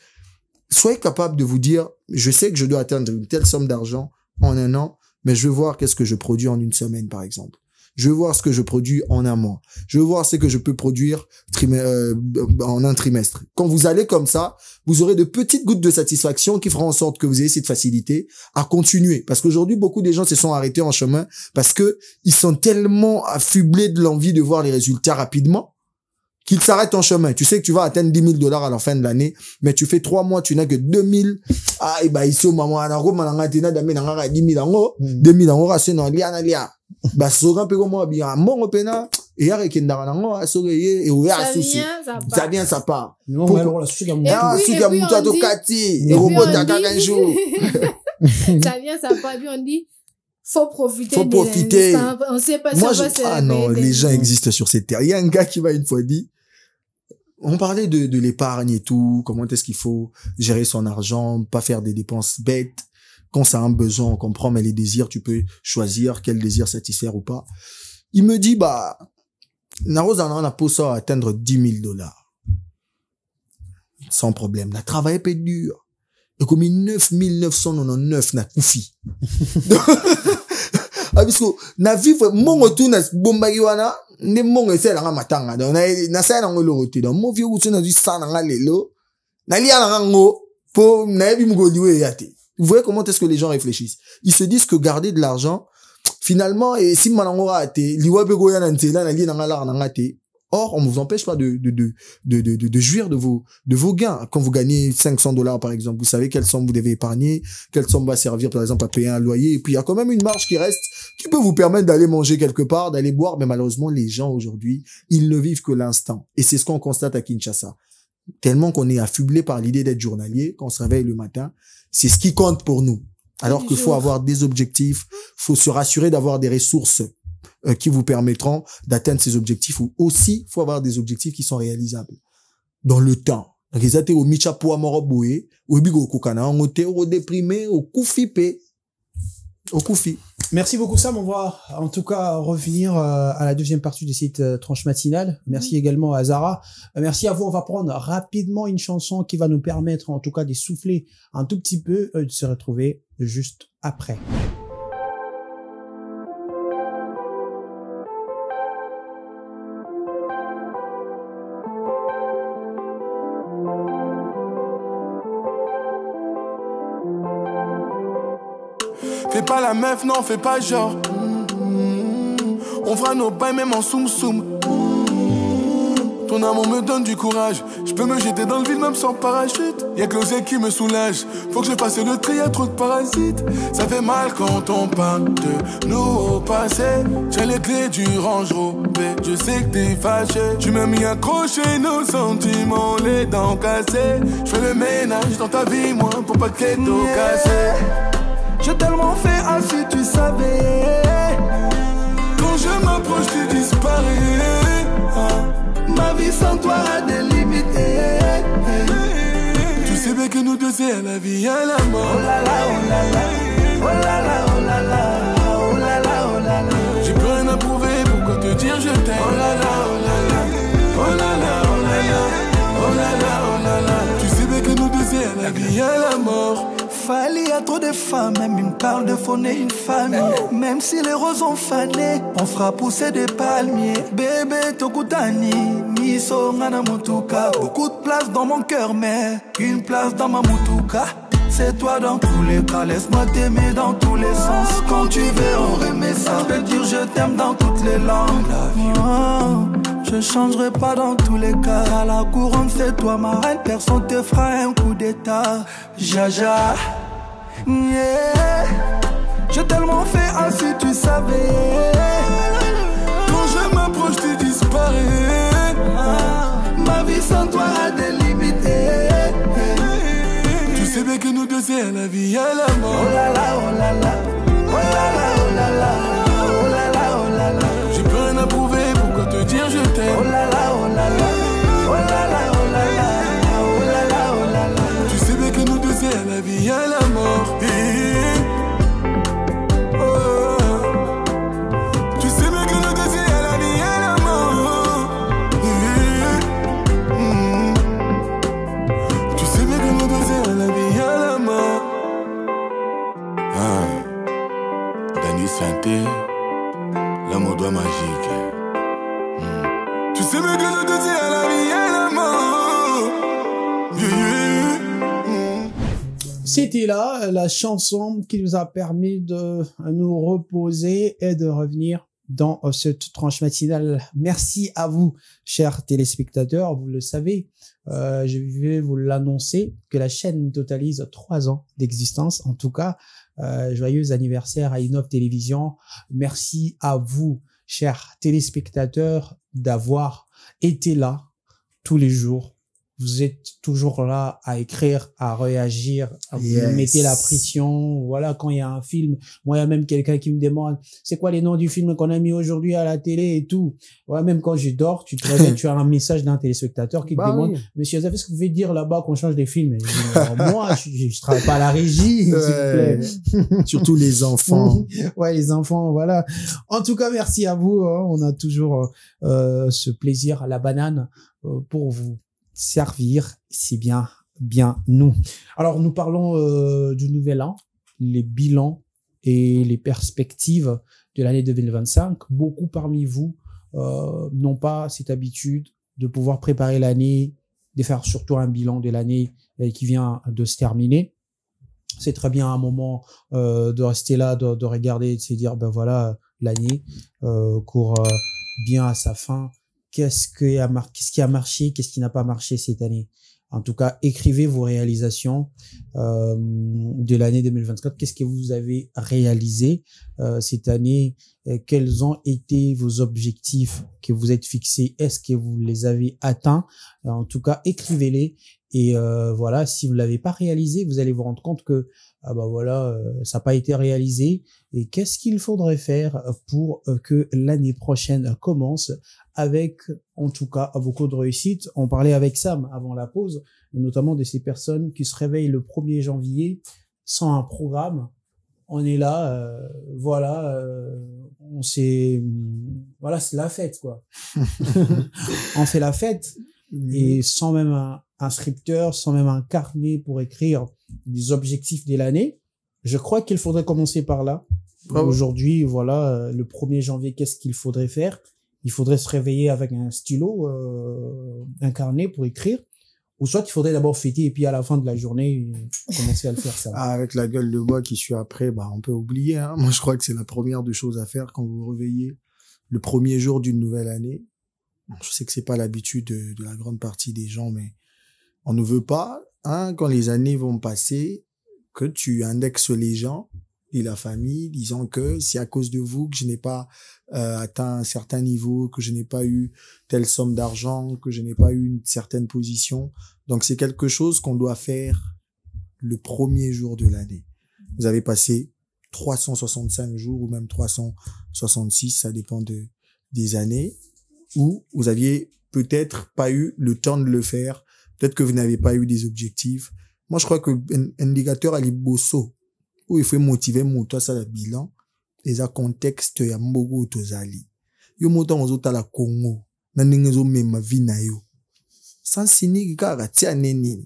soyez capable de vous dire, je sais que je dois atteindre une telle somme d'argent en un an, mais je veux voir qu'est-ce que je produis en une semaine, par exemple. Je veux voir ce que je produis en un mois. Je veux voir ce que je peux produire en un trimestre. Quand vous allez comme ça, vous aurez de petites gouttes de satisfaction qui feront en sorte que vous ayez cette facilité à continuer. Parce qu'aujourd'hui, beaucoup de gens se sont arrêtés en chemin parce que ils sont tellement affublés de l'envie de voir les résultats rapidement qu'ils s'arrêtent en chemin. Tu sais que tu vas atteindre $10,000 à la fin de l'année, mais tu fais 3 mois, tu n'as que 2,000. Ah, et bah, ici, au moment, à la Rome, on a 10,000 €, 2,000 €, c'est non, liana. Bah, souvent, peu comme moi, bien, mon opéna, et avec une darana, et ça vient, ça part. Et puis on dit, faut profiter. On sait pas moi, ça va non, les gens existent sur cette terre. Il y a un gars qui m'a une fois dit, on parlait de l'épargne et tout, comment est-ce qu'il faut gérer son argent, pas faire des dépenses bêtes. Quand ça a un besoin, on comprend, mais les désirs, tu peux choisir quel désir satisfaire ou pas. Il me dit, bah, Naroz en a pour ça atteindre $10,000. Sans problème. La travail est dur. Et comme 9,999 na koufi. Ah, parce que, na vivre, mon retour na bombagi wana, ne mon ese la matanga. Donc, na sa na ngolo roté. Donc, mon vieux outu na du sa na lelo. Na lia na ngo, po, na ebi mgoliwe yate. Vous voyez comment est-ce que les gens réfléchissent? Ils se disent que garder de l'argent, finalement, et si manangora ate, liwa bego ya na ntela, na lia na ngala na ngate. Or, on ne vous empêche pas de jouir de vos gains. Quand vous gagnez $500, par exemple, vous savez quelle somme vous devez épargner, quelle somme va servir, par exemple, à payer un loyer. Et puis, il y a quand même une marge qui reste, qui peut vous permettre d'aller manger quelque part, d'aller boire. Mais malheureusement, les gens, aujourd'hui, ils ne vivent que l'instant. Et c'est ce qu'on constate à Kinshasa. Tellement qu'on est affublé par l'idée d'être journalier, qu'on se réveille le matin, c'est ce qui compte pour nous. Alors qu'il faut avoir des objectifs, faut se rassurer d'avoir des ressources qui vous permettront d'atteindre ces objectifs, ou aussi, faut avoir des objectifs qui sont réalisables dans le temps. Réalisate au michapo amoroboué, au bigo kokana, au théo déprimé, au koufi. Merci beaucoup Sam, on va en tout cas revenir à la deuxième partie de cette tranche matinale. Merci également à Zara. Merci à vous, on va prendre rapidement une chanson qui va nous permettre en tout cas de souffler un tout petit peu, de se retrouver juste après. Fais pas la meuf, non, fais pas genre. On fera nos bails même en soum-soum. Ton amour me donne du courage. Je peux me jeter dans le vide même sans parachute. Y'a que l'osé qui me soulage. Faut que je fasse le tri, y'a trop de parasites. Ça fait mal quand on parle de nous au passé. J'ai les clés du Range Rover, je sais que t'es fâché. Tu m'as mis accroché nos sentiments, les dents cassées. Je fais le ménage dans ta vie, moi, pour pas que t'es cassé. J'ai tellement fait ainsi, tu savais. Quand je m'approche, tu disparais. Ma vie sans toi a des limites. Tu sais bien que nous deux c'est à la vie, à la mort. Oh là là, oh là là. Oh là là, oh là là. Oh là là, oh là là. J'ai plus rien à prouver, pourquoi te dire je t'aime. Oh là là, oh là là. Oh là là, oh là là. Oh là là, oh là là. Tu sais bien que nous deux c'est à la vie, à la mort. Il y a trop de femmes, même une parle de fonder une famille. Même si les roses ont fané, on fera pousser des palmiers. Bébé Tokutani, Miso Ngana Mutuka. Beaucoup de place dans mon cœur, mais une place dans ma Mutuka. C'est toi dans tous les cas, laisse-moi t'aimer dans tous les sens. Quand tu veux, on remet ça. Je peux dire je t'aime dans toutes les langues. Je changerai pas dans tous les cas. À la couronne, c'est toi ma reine. Personne te fera un coup d'état. Jaja, yeah. J'ai tellement fait ainsi, tu savais. Quand je m'approche, tu disparais. Ma vie sans toi a des limites. Tu sais bien que nous deux c'est à la vie, à la mort. Oh là là, oh là là. Oh là là, oh là là. Oh là là, oh là là. J'ai plus rien à prouver, pourquoi te dire je t'aime. Oh là là, oh là là. Oh là là, oh là là. Oh là là, oh là là. Tu sais bien que nous deux c'est à la vie, à la mort. Tu sais bien que nous deux c'est à la vie, à la mort. Tu sais bien que nous deux c'est à la vie, à la mort. Dani Santé, l'amour doit magie. C'était là la chanson qui nous a permis de nous reposer et de revenir dans cette tranche matinale. Merci à vous, chers téléspectateurs. Vous le savez, je vais vous l'annoncer que la chaîne totalise 3 ans d'existence. En tout cas, joyeux anniversaire à Innov Télévision. Merci à vous, chers téléspectateurs, d'avoir été là tous les jours. Vous êtes toujours là à écrire, à réagir, à vous mettez la pression. Voilà, quand il y a un film, moi, il y a même quelqu'un qui me demande, c'est quoi les noms du film qu'on a mis aujourd'hui à la télé et tout. Ouais, même quand je dors, tu te réveilles, tu as un message d'un téléspectateur qui te demande, Monsieur Joseph, est-ce que vous pouvez dire là-bas qu'on change des films? Et je dis, moi, je travaille pas à la régie, s'il vous plaît. Surtout les enfants. Ouais, les enfants, voilà. En tout cas, merci à vous. On a toujours ce plaisir à la banane pour vous servir, c'est bien nous. Alors, nous parlons du nouvel an, les bilans et les perspectives de l'année 2025. Beaucoup parmi vous n'ont pas cette habitude de pouvoir préparer l'année, de faire surtout un bilan de l'année qui vient de se terminer. C'est très bien un moment de rester là, de regarder et de se dire, ben voilà, l'année court bien à sa fin. Qu'est-ce qui a marché, qu'est-ce qui n'a pas marché cette année? En tout cas, écrivez vos réalisations de l'année 2024. Qu'est-ce que vous avez réalisé cette année? Quels ont été vos objectifs que vous êtes fixés? Est-ce que vous les avez atteints? En tout cas, écrivez-les. Et voilà, si vous l'avez pas réalisé, vous allez vous rendre compte que ça n'a pas été réalisé. Et qu'est-ce qu'il faudrait faire pour que l'année prochaine commence avec, en tout cas, beaucoup de réussite. On parlait avec Sam avant la pause, notamment de ces personnes qui se réveillent le 1er janvier sans un programme. On est là, c'est la fête, quoi. On fait la fête et sans même un scripteur, sans même un carnet pour écrire des objectifs de l'année. Je crois qu'il faudrait commencer par là. Aujourd'hui, voilà, le 1er janvier, qu'est-ce qu'il faudrait faire? Il faudrait se réveiller avec un stylo, un carnet pour écrire. Ou soit il faudrait d'abord fêter et puis à la fin de la journée, commencer à le faire, ça. Avec la gueule de bois qui suit après, on peut oublier, hein. Moi, je crois que c'est la première des choses à faire quand vous vous réveillez le 1er jour d'une nouvelle année. Je sais que c'est pas l'habitude de la grande partie des gens, mais on ne veut pas, hein, quand les années vont passer, que tu indexes les gens et la famille, disant que c'est à cause de vous que je n'ai pas atteint un certain niveau, que je n'ai pas eu telle somme d'argent, que je n'ai pas eu une certaine position. Donc c'est quelque chose qu'on doit faire le 1er jour de l'année. Vous avez passé 365 jours ou même 366, ça dépend des années, où vous aviez peut-être pas eu le temps de le faire, peut-être que vous n'avez pas eu des objectifs. Moi, je crois que indicateur à l'Ibosso, où il faut motiver toi ça le bilan, les contexte ya mbogo tozali. Yo moto mozota la Congo, na ningezo mema vina yo. Sans sini kaka tia neni.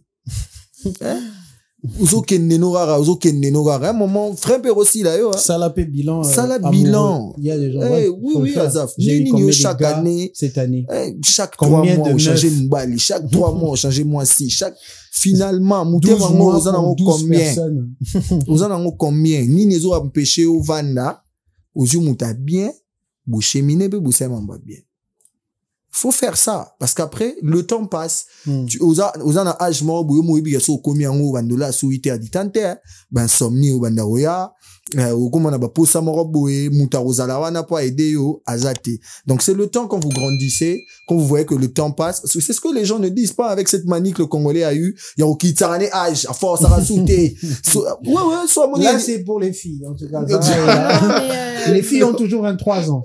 Uzokende no rara. Un moment, frère aussi là yo. Ça la paie bilan. Bilan. Il y a des gens. Oui, Azaf. Ni chaque année. Cette année. Chaque 3 mois, on changeait une balle. Chaque 3 mois, on changeait moi si. Finalement, 12 mois, vous en avez combien? Vous en avez combien? Ni nezo empêché au vanda. Aux yeux mouta bien. Vous cheminez, vous savez bien. Faut faire ça parce qu'après le temps passe. Aux en âge mort boyo mo biga so komi ango bandola so ite aditante ben somni o banda oya o comment na ba posa moro boye muta ozala wana po aider yo azate. Donc c'est le temps quand vous grandissez, quand vous voyez que le temps passe. C'est ce que les gens ne disent pas avec cette manie que le Congolais a eu. Il y a au kitane âge à force à rajouter. Soit mon là c'est pour les filles en tout cas. Les filles ont toujours 23 ans.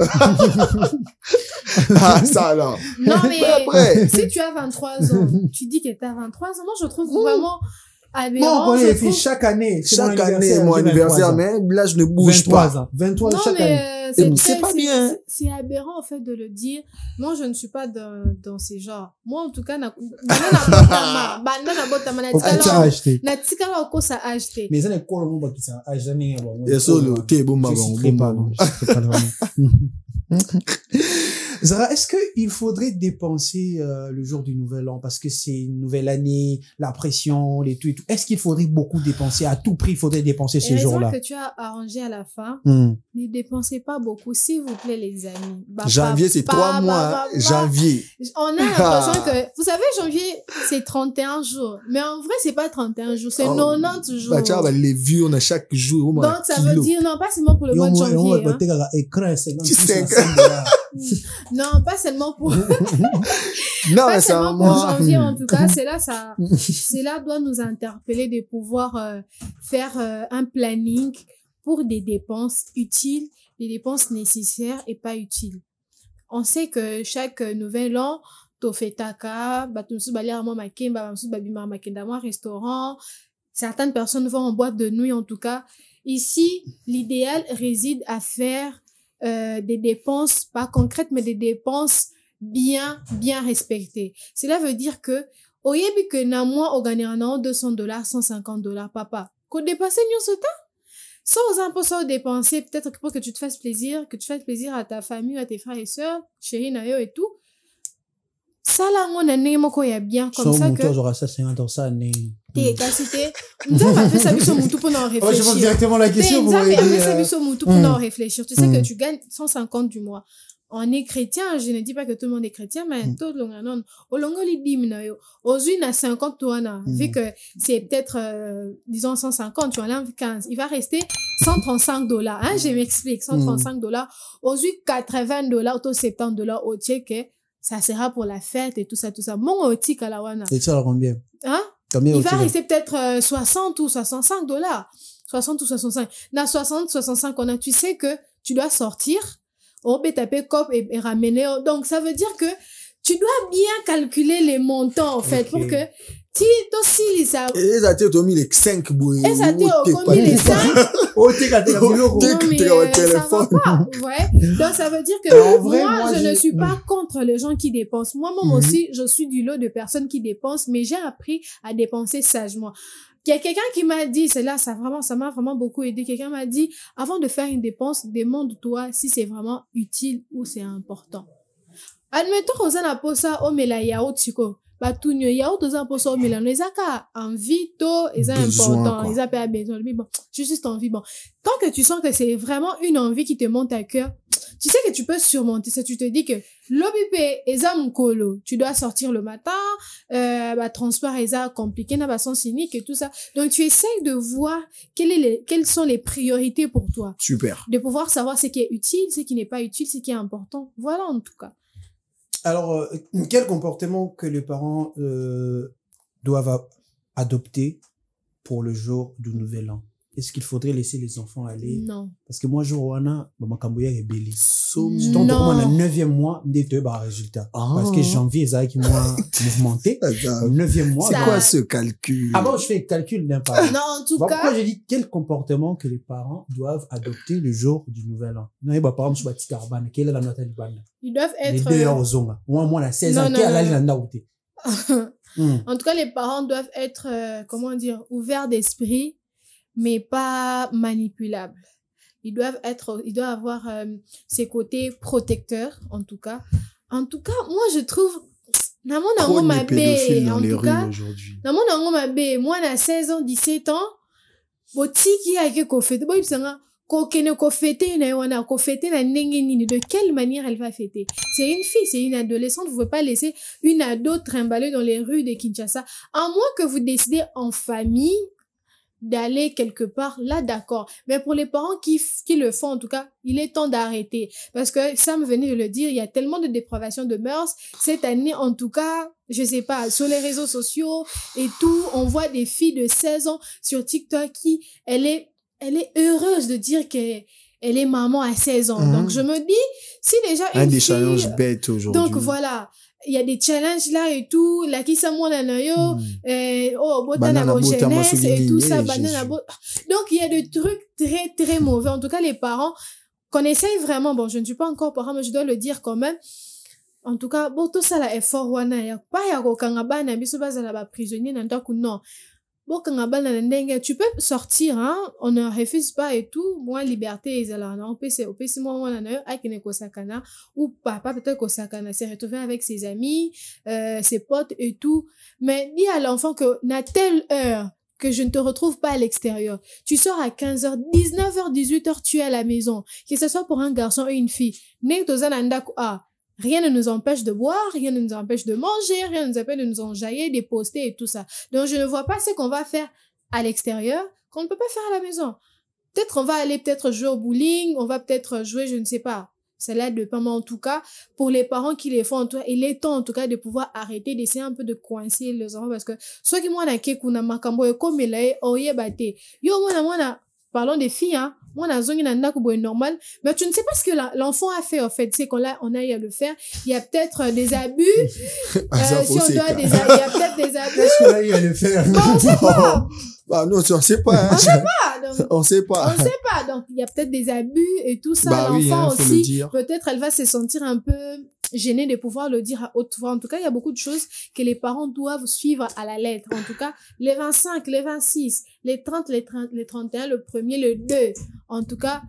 Ça alors. Non mais après, si tu as 23 ans, tu dis que tu as 23 ans. Moi je trouve vraiment aberrant. Non, on les filles chaque année. Chaque année, mon anniversaire, mais là je ne bouge 23 pas. Ans. 23 ans chaque année. C'est pas bien. C'est aberrant en fait de le dire. Moi je ne suis pas dans ces genres. Moi en tout cas na acheté. Mais ça n'est quoi le monde qui ça a jamais bon. Et solo, t'es bon Zara, est-ce qu'il faudrait dépenser le jour du Nouvel An parce que c'est une nouvelle année, la pression, les tout et tout. Est-ce qu'il faudrait beaucoup dépenser? À tout prix, il faudrait dépenser ce jour-là. Que tu as arrangé à la fin, ne dépensez pas beaucoup, s'il vous plaît, les amis. Janvier, c'est 3 mois. Janvier. On a l'impression que, vous savez, janvier, c'est 31 jours. Mais en vrai, c'est pas 31 jours, c'est 90 jours. Les vues, on a chaque jour. Donc, ça veut dire, non, pas seulement pour le mois de janvier. Non, pas seulement pour... non, pas seulement pour janvier, en tout cas. Cela doit nous interpeller de pouvoir faire un planning pour des dépenses utiles, des dépenses nécessaires et pas utiles. On sait que chaque nouvel an, restaurant, certaines personnes vont en boîte de nuit en tout cas. Ici, l'idéal réside à faire des dépenses, pas concrètes, mais des dépenses bien respectées. Cela veut dire que, au yebi que na moi, au gagnant $200, $150, papa, qu'on dépasse ce temps. Sans impôt, sans dépenser, peut-être pour que tu te fasses plaisir, à ta famille, à tes frères et sœurs, chérie, nayo et tout. Ça, là, on a né, moko ya bien, comme ça que... J'aurai ça, 50 ça, né. T'es cassité. Nous avons fait ça, sur Moutou pour en réfléchir. Je pose directement la question, vous m'avez fait ça, sur Moutou pour en réfléchir. Tu sais que tu gagnes 150 du mois. On est chrétien, je ne dis pas que tout le monde est chrétien, mais tout le monde, non. Au long de l'idée, aux unes à 50, tu vois, vu que c'est peut-être, disons, 150, tu vois, 15. Il va rester $135, hein, je m'explique, $135. Aux unes, $80, ou $70 au check, ça sera pour la fête et tout ça. Mon outil, à la wana. Et ça, combien? Hein? Il va rester peut-être, 60 ou $65. 60 ou 65. Dans 60, 65, tu sais que tu dois sortir. On peut taper cop et ramener. Donc, ça veut dire que tu dois bien calculer les montants, en fait, pour que tu aussi ça. Et ça t'est mis les 5 bouilles. Et ça t'est mis les 5. Oh, t'es ça va pas. Ouais. Donc, ça veut dire que moi, je ne suis pas contre les gens qui dépensent. Moi-même aussi, je suis du lot de personnes qui dépensent, mais j'ai appris à dépenser sagement. Il y a quelqu'un qui m'a dit, ça m'a vraiment beaucoup aidé. Quelqu'un m'a dit, avant de faire une dépense, demande-toi si c'est vraiment utile ou c'est important. Admettons, on a posé ça au mela yaourt, chico. Bah, tout n'y yaourt, on a posé ça au mela. Les aka, envie, tôt, ils ont important. Ils ont pas besoin. Bon, juste envie. Bon. Tant que tu sens que c'est vraiment une envie qui te monte à cœur, tu sais que tu peux surmonter ça. Tu te dis que l'obipé est colo. Tu dois sortir le matin, transport est compliqué, n'a pas sens cynique et tout ça. Donc, tu essayes de voir quelles sont les priorités pour toi. Super. De pouvoir savoir ce qui est utile, ce qui n'est pas utile, ce qui est important. Voilà, en tout cas. Alors, quel comportement que les parents, doivent adopter pour le jour du Nouvel An? Est-ce qu'il faudrait laisser les enfants aller? Non. Parce que moi, Joana, maman Kamboya est belé. Non. Donc, on a 9e mois, des résultat. Parce que janvier, c'est qui moi mouvementé. 9e mois. C'est quoi ce calcul? Ah bon, je fais le calcul d'un parent. Non, en tout cas. Pourquoi j'ai dit quel comportement que les parents doivent adopter le jour du Nouvel An? Non, par exemple, sur la Carbane, quelle est la note de Bane? Ils doivent être. Les 2 heures aux ongles. Moi, la 16 ans, quelle est la note? En tout cas, les parents doivent être, ouverts d'esprit, mais pas manipulables. Ils doivent avoir ces côtés protecteurs, en tout cas. En tout cas, moi, je trouve, moi, à 16 ans, 17 ans, de quelle manière elle va fêter? C'est une fille, c'est une adolescente, vous ne pouvez pas laisser une ado trimballer dans les rues de Kinshasa. À moins que vous décidez en famille d'aller quelque part, là, d'accord. Mais pour les parents qui le font, en tout cas, il est temps d'arrêter. Parce que ça me venait de le dire, il y a tellement de dépravation de mœurs. Cette année, en tout cas, je sais pas, sur les réseaux sociaux et tout, on voit des filles de 16 ans sur TikTok qui, elle est heureuse de dire qu'elle est maman à 16 ans. Donc, je me dis, si déjà un des challenges bêtes aujourd'hui. Donc, voilà. Il y a des challenges là et tout, la qui s'amona nayo, banana jeunesse et tout ça, banana donc il y a des trucs très très mauvais. En tout cas, les parents qu'on essaye vraiment, bon, je ne suis pas encore parent, mais je dois le dire quand même. En tout cas, bon, tout ça là est fort wana ya pas ya kokanga bana biso bazala ba prisonnier na ndako non. bon, tu peux sortir, hein, on ne refuse pas et tout. Moi, liberté, ils allaient en PC, moi, on a eu Kosakana, ou papa, peut-être Kosakana, s'est retrouvé avec ses amis, ses potes et tout. Mais dis à l'enfant que, n'a telle heure, que je ne te retrouve pas à l'extérieur. Tu sors à 15h, 19h, 18h, tu es à la maison. Que ce soit pour un garçon ou une fille. Rien ne nous empêche de boire, rien ne nous empêche de manger, rien ne nous empêche de nous enjailler, de poster et tout ça. Donc, je ne vois pas ce qu'on va faire à l'extérieur qu'on ne peut pas faire à la maison. Peut-être on va aller jouer au bowling, on va peut-être jouer, je ne sais pas. Ça l'aide de pas, mais en tout cas, pour les parents qui les font, en tout cas, il est temps, en tout cas, de pouvoir arrêter, d'essayer un peu de coincer les enfants, parce que, ceux qui m'ont dit qu'on a makambo, comme il est, oye, bate. Yo, moi, parlons des filles, hein. Moi, on a normal. Mais tu ne sais pas ce que l'enfant a fait, en fait. C'est qu'on a eu à le faire. Il y a peut-être des abus. Si on doit il y a peut-être des abus. Qu'est-ce qu'on a eu à le faire? Bon, on sait pas. Bah, non, on sait pas, hein. On sait pas. Donc, on sait pas. On sait pas. Donc, il y a peut-être des abus et tout ça. Bah, l'enfant oui, hein, aussi, peut-être elle va se sentir un peu gênée de pouvoir le dire à haute voix. En tout cas, il y a beaucoup de choses que les parents doivent suivre à la lettre. En tout cas, les 25, les 26, les 30, les 31, le premier, le 2. En tout cas,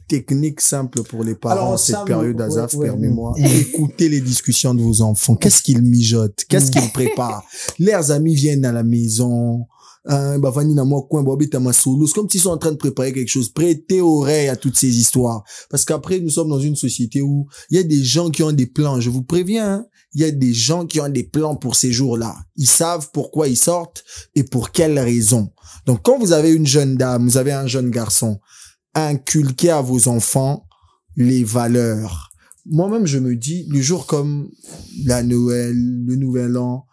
technique simple pour les parents. Alors, cette période d'Azaf, permets-moi. Ouais. Écoutez les discussions de vos enfants. Qu'est-ce qu'ils mijotent? Qu'est-ce qu'ils préparent? Leurs amis viennent à la maison. C'est comme s'ils sont en train de préparer quelque chose. Prêtez oreille à toutes ces histoires. Parce qu'après, nous sommes dans une société où il y a des gens qui ont des plans. Je vous préviens, hein, il y a des gens qui ont des plans pour ces jours-là. Ils savent pourquoi ils sortent et pour quelles raisons. Donc, quand vous avez une jeune dame, vous avez un jeune garçon, inculquez à vos enfants les valeurs. Moi-même, je me dis, le jour comme la Noël, le Nouvel An,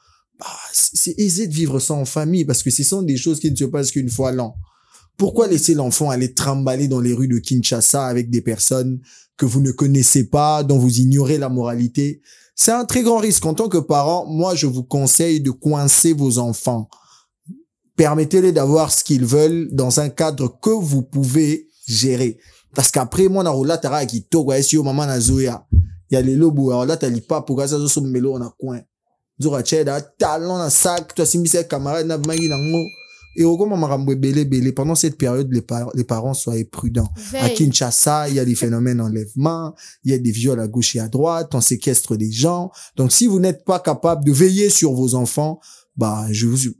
c'est aisé de vivre ça en famille parce que ce sont des choses qui ne se passent qu'une fois l'an. Pourquoi laisser l'enfant aller trimballer dans les rues de Kinshasa avec des personnes que vous ne connaissez pas, dont vous ignorez la moralité? C'est un très grand risque. En tant que parent, moi, je vous conseille de coincer vos enfants. Permettez-les d'avoir ce qu'ils veulent dans un cadre que vous pouvez gérer. Parce qu'après, moi, na roula tara ki to kwa esi yo maman na zoya. Il y a les lobos, alors là, t'as li pas pour ça so melo na coin. Zora cheda talon na sac, toi simbise camarade na mangi na ngo. Et au moment marambo belé pendant cette période les parents soient prudents. À Kinshasa, il y a des phénomènes d'enlèvement, il y a des viols à gauche et à droite, on séquestre des gens. Donc si vous n'êtes pas capable de veiller sur vos enfants,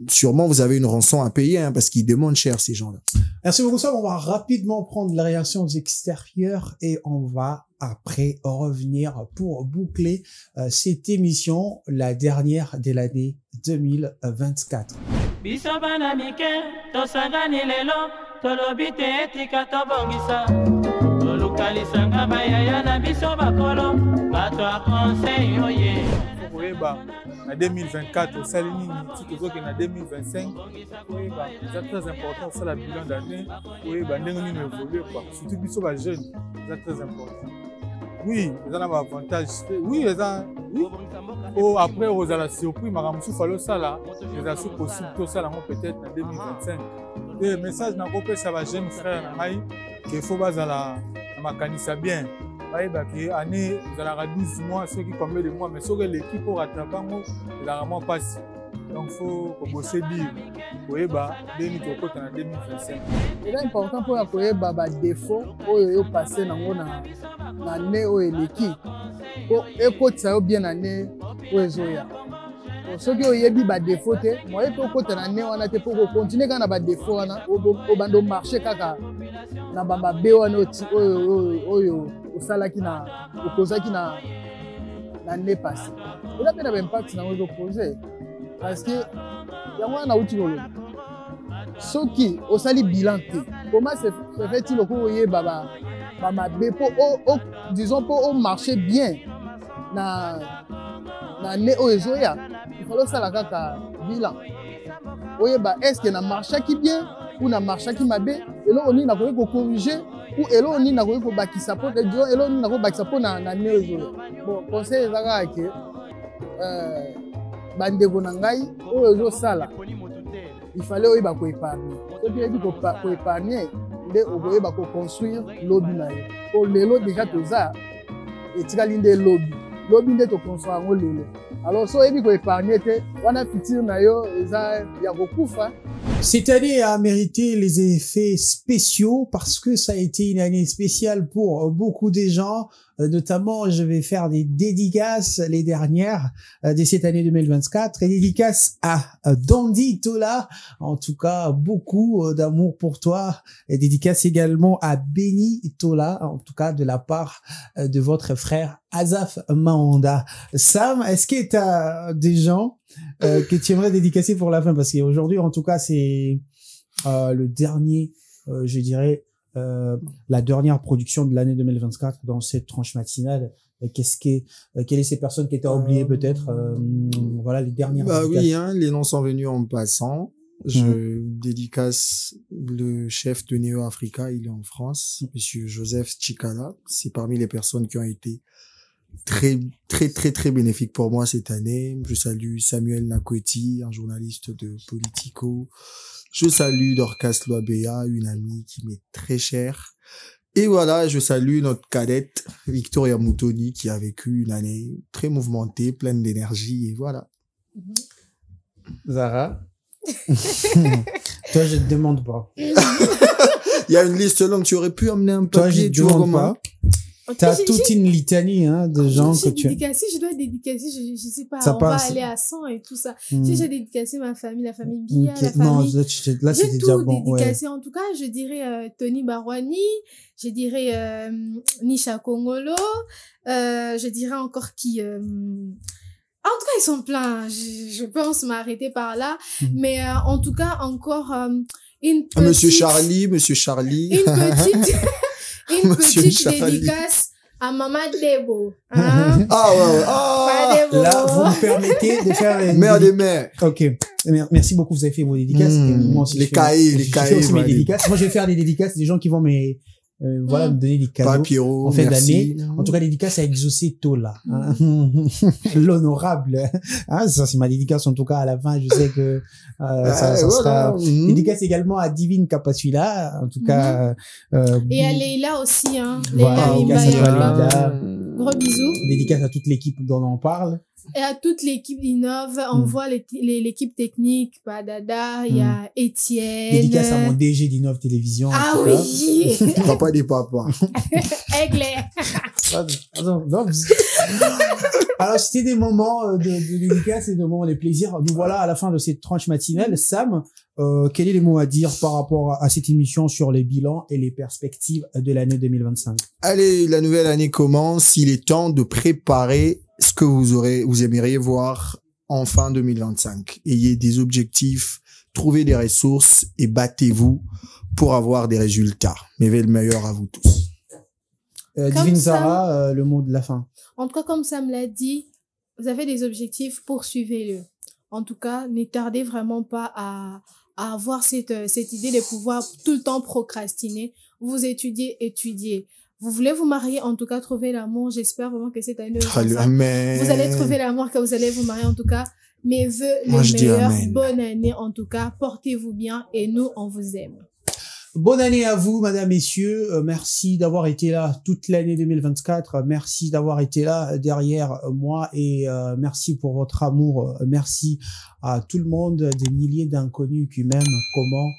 sûrement vous avez une rançon à payer, hein, parce qu'ils demandent cher ces gens-là. Merci beaucoup, Sam. On va rapidement prendre la réaction extérieure et on va après revenir pour boucler cette émission, la dernière de l'année 2024. En 2024, au Salini, si tu veux qu'en 2025, c'est très important, c'est la bilan d'année, nous évoluer, surtout que les jeunes, c'est très important. Oui, ils ont un avantage. Oui, ils ont. Oui. Après, ils ont la surprise, mais il faut ça là. Ils ont possible tout ça peut-être en 2025. Le message n'a pas ça va jeune frère, qu'il faut pas la macanisa bien. Année, vous allez 12 mois, ceux qui combien de mois, mais sur l'équipe pour rattraper, il a vraiment passé. Donc, il faut bosser dire. Oui, 2025. C'est important pour les défauts qui passé dans l'année où l'équipe. Pour ça bien l'année où ils ceux qui ont eu des défauts, moi, je peux l'année on a été pour continuer quand on a des défauts, au bando marché kaka na bamba bewa noti au sala qui na au cause qui na l'année passée. Il a bien un impact dans le projet parce que yango na uti lolo. Ceux qui au sali bilan comment se fait-il que oye baba bepo disons pour au marché bien na l'année où ils ont il faut ça la kaka bilan. Oye est-ce que na marché qui bien ou na marché qui mabe et là on y na ko corriger ou et là on y na ko bakisa po et là on y na ko bakisa po na l'année où ils ont. Bon conseil ezaka que bandeko na ngai oyo sala il fallait oyo ko épargner. Ce qui est dit ko épargner nde oboye ko construire lobby na yo. Pour lelo déjà toza et tikali nde lobby lobi nde tokonsola yango lelo. Alors so oyebi koépargne te wana futur na yo eza ya kokufa. Cette année a mérité les effets spéciaux parce que ça a été une année spéciale pour beaucoup de gens. Notamment, je vais faire des dédicaces, les dernières de cette année 2024. Et dédicaces à Dandy Tola. En tout cas, beaucoup d'amour pour toi. Et dédicaces également à Benny Tola, en tout cas de la part de votre frère Azaf Maonda. Sam, est-ce que tu as des gens que tu aimerais dédicacer pour la fin? Parce qu'aujourd'hui, en tout cas, c'est le dernier, je dirais, la dernière production de l'année 2024 dans cette tranche matinale. Quelles est ces personnes qui étaient oubliées peut-être? Voilà les dernières. Bah oui, hein, les noms sont venus en passant. Je dédicace le chef de Neo Africa, il est en France, monsieur Joseph Chikala. C'est parmi les personnes qui ont été très bénéfiques pour moi cette année. Je salue Samuel Nakweti, un journaliste de Politico. Je salue Dorcas Loabea, une amie qui m'est très chère. Et voilà, je salue notre cadette, Victoria Moutoni, qui a vécu une année très mouvementée, pleine d'énergie, et voilà. Zara? Toi, je te demande pas. Il y a une liste longue, tu aurais pu emmener un papier. Toi, je te demande pas. T'as toute une litanie de gens que tu... Je dois dédicacer, je sais pas, on va aller à 100 et tout ça. Si j'ai dédicacé ma famille, la famille Bia, la famille... Non, là c'était déjà bon. J'ai tout dédicacé. En tout cas, je dirais Tony Barwani, je dirais Nisha Kongolo, je dirais encore qui... En tout cas, ils sont pleins. Je pense m'arrêter par là. Mais en tout cas, encore une petite... Monsieur Charlie. Une petite... Une petite dédicace à Maman Debo. Hein? Là, vous me permettez de faire... Mère des mères. Ok. Merci beaucoup, vous avez fait vos dédicaces. Moi aussi, les cahiers. Mes dédicaces. Moi, je vais faire des dédicaces des gens qui vont me donner des cadeaux en fin d'année. En tout cas, dédicace à Exaucé Tola, hein. L'honorable. Hein, ça, c'est ma dédicace. En tout cas, à la fin, je sais que ça sera dédicace également à Divine Capacula. En tout cas, et à Leila aussi, hein. Leila. Gros bisous. Dédicace à toute l'équipe dont on parle. Et à toute l'équipe d'Innov, on voit l'équipe technique, Padada, il y a Étienne. Dédicace à mon DG d'Innov Télévision. Ah oui! Papa des papas. Aigle. Alors, c'était des moments de dédicace et des moments de plaisir. Nous voilà à la fin de cette tranche matinale. Sam, quel est les mots à dire par rapport à cette émission sur les bilans et les perspectives de l'année 2025? Allez, la nouvelle année commence. Il est temps de préparer ce que vous aimeriez voir en fin 2025. Ayez des objectifs, trouvez des ressources et battez-vous pour avoir des résultats. Mais le meilleur à vous tous. Divine Zara, le mot de la fin. En tout cas, comme Sam l'a dit, vous avez des objectifs, poursuivez-le. En tout cas, ne tardez vraiment pas à avoir cette idée de pouvoir tout le temps procrastiner. Vous étudiez. Vous voulez vous marier, en tout cas, trouver l'amour. J'espère vraiment que cette année, vous allez trouver l'amour, que vous allez vous marier, en tout cas. Mes vœux, les meilleurs. Bonne année, en tout cas. Portez-vous bien et nous, on vous aime. Bonne année à vous, madame, messieurs. Merci d'avoir été là toute l'année 2024. Merci d'avoir été là derrière moi et merci pour votre amour. Merci à tout le monde, des milliers d'inconnus qui m'aiment. Comment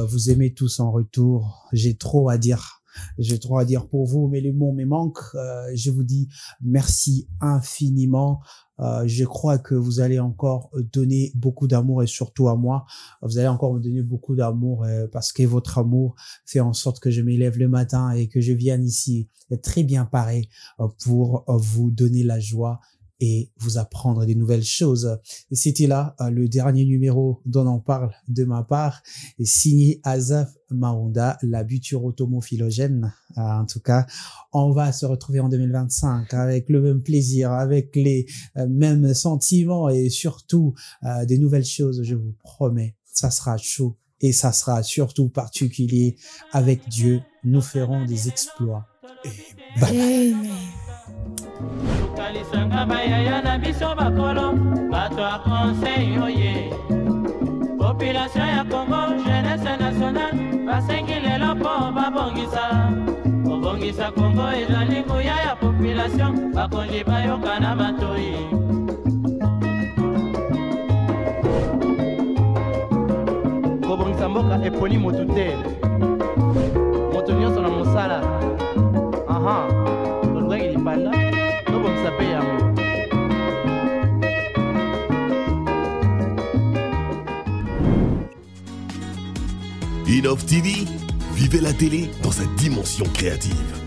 vous aimez tous en retour. J'ai trop à dire. J'ai trop à dire pour vous, mais les mots me manquent. Je vous dis merci infiniment. Je crois que vous allez encore donner beaucoup d'amour et surtout à moi, vous allez encore me donner beaucoup d'amour parce que votre amour fait en sorte que je m'élève le matin et que je vienne ici très bien paré pour vous donner la joie et vous apprendre des nouvelles choses. C'était là le dernier numéro dont on parle de ma part, signé Azaf Maonda, la buture automophilogène. En tout cas, on va se retrouver en 2025 avec le même plaisir, avec les mêmes sentiments et surtout des nouvelles choses, je vous promets. Ça sera chaud et ça sera surtout particulier. Avec Dieu, nous ferons des exploits. Et bye bye. Kalisanga bayaya na biso bakolo bato a conseil oye population ya Congo jeunesse nationale basengi lelo po babongisa kobongisa Kongo ezali nguya ya population bakonzi bayoka na matoi. Kobongisa mboka eponi motu te moto nyonso na mosala tolukaki libanda tobongisa mpe yango. Innov TV, vivez la télé dans sa dimension créative.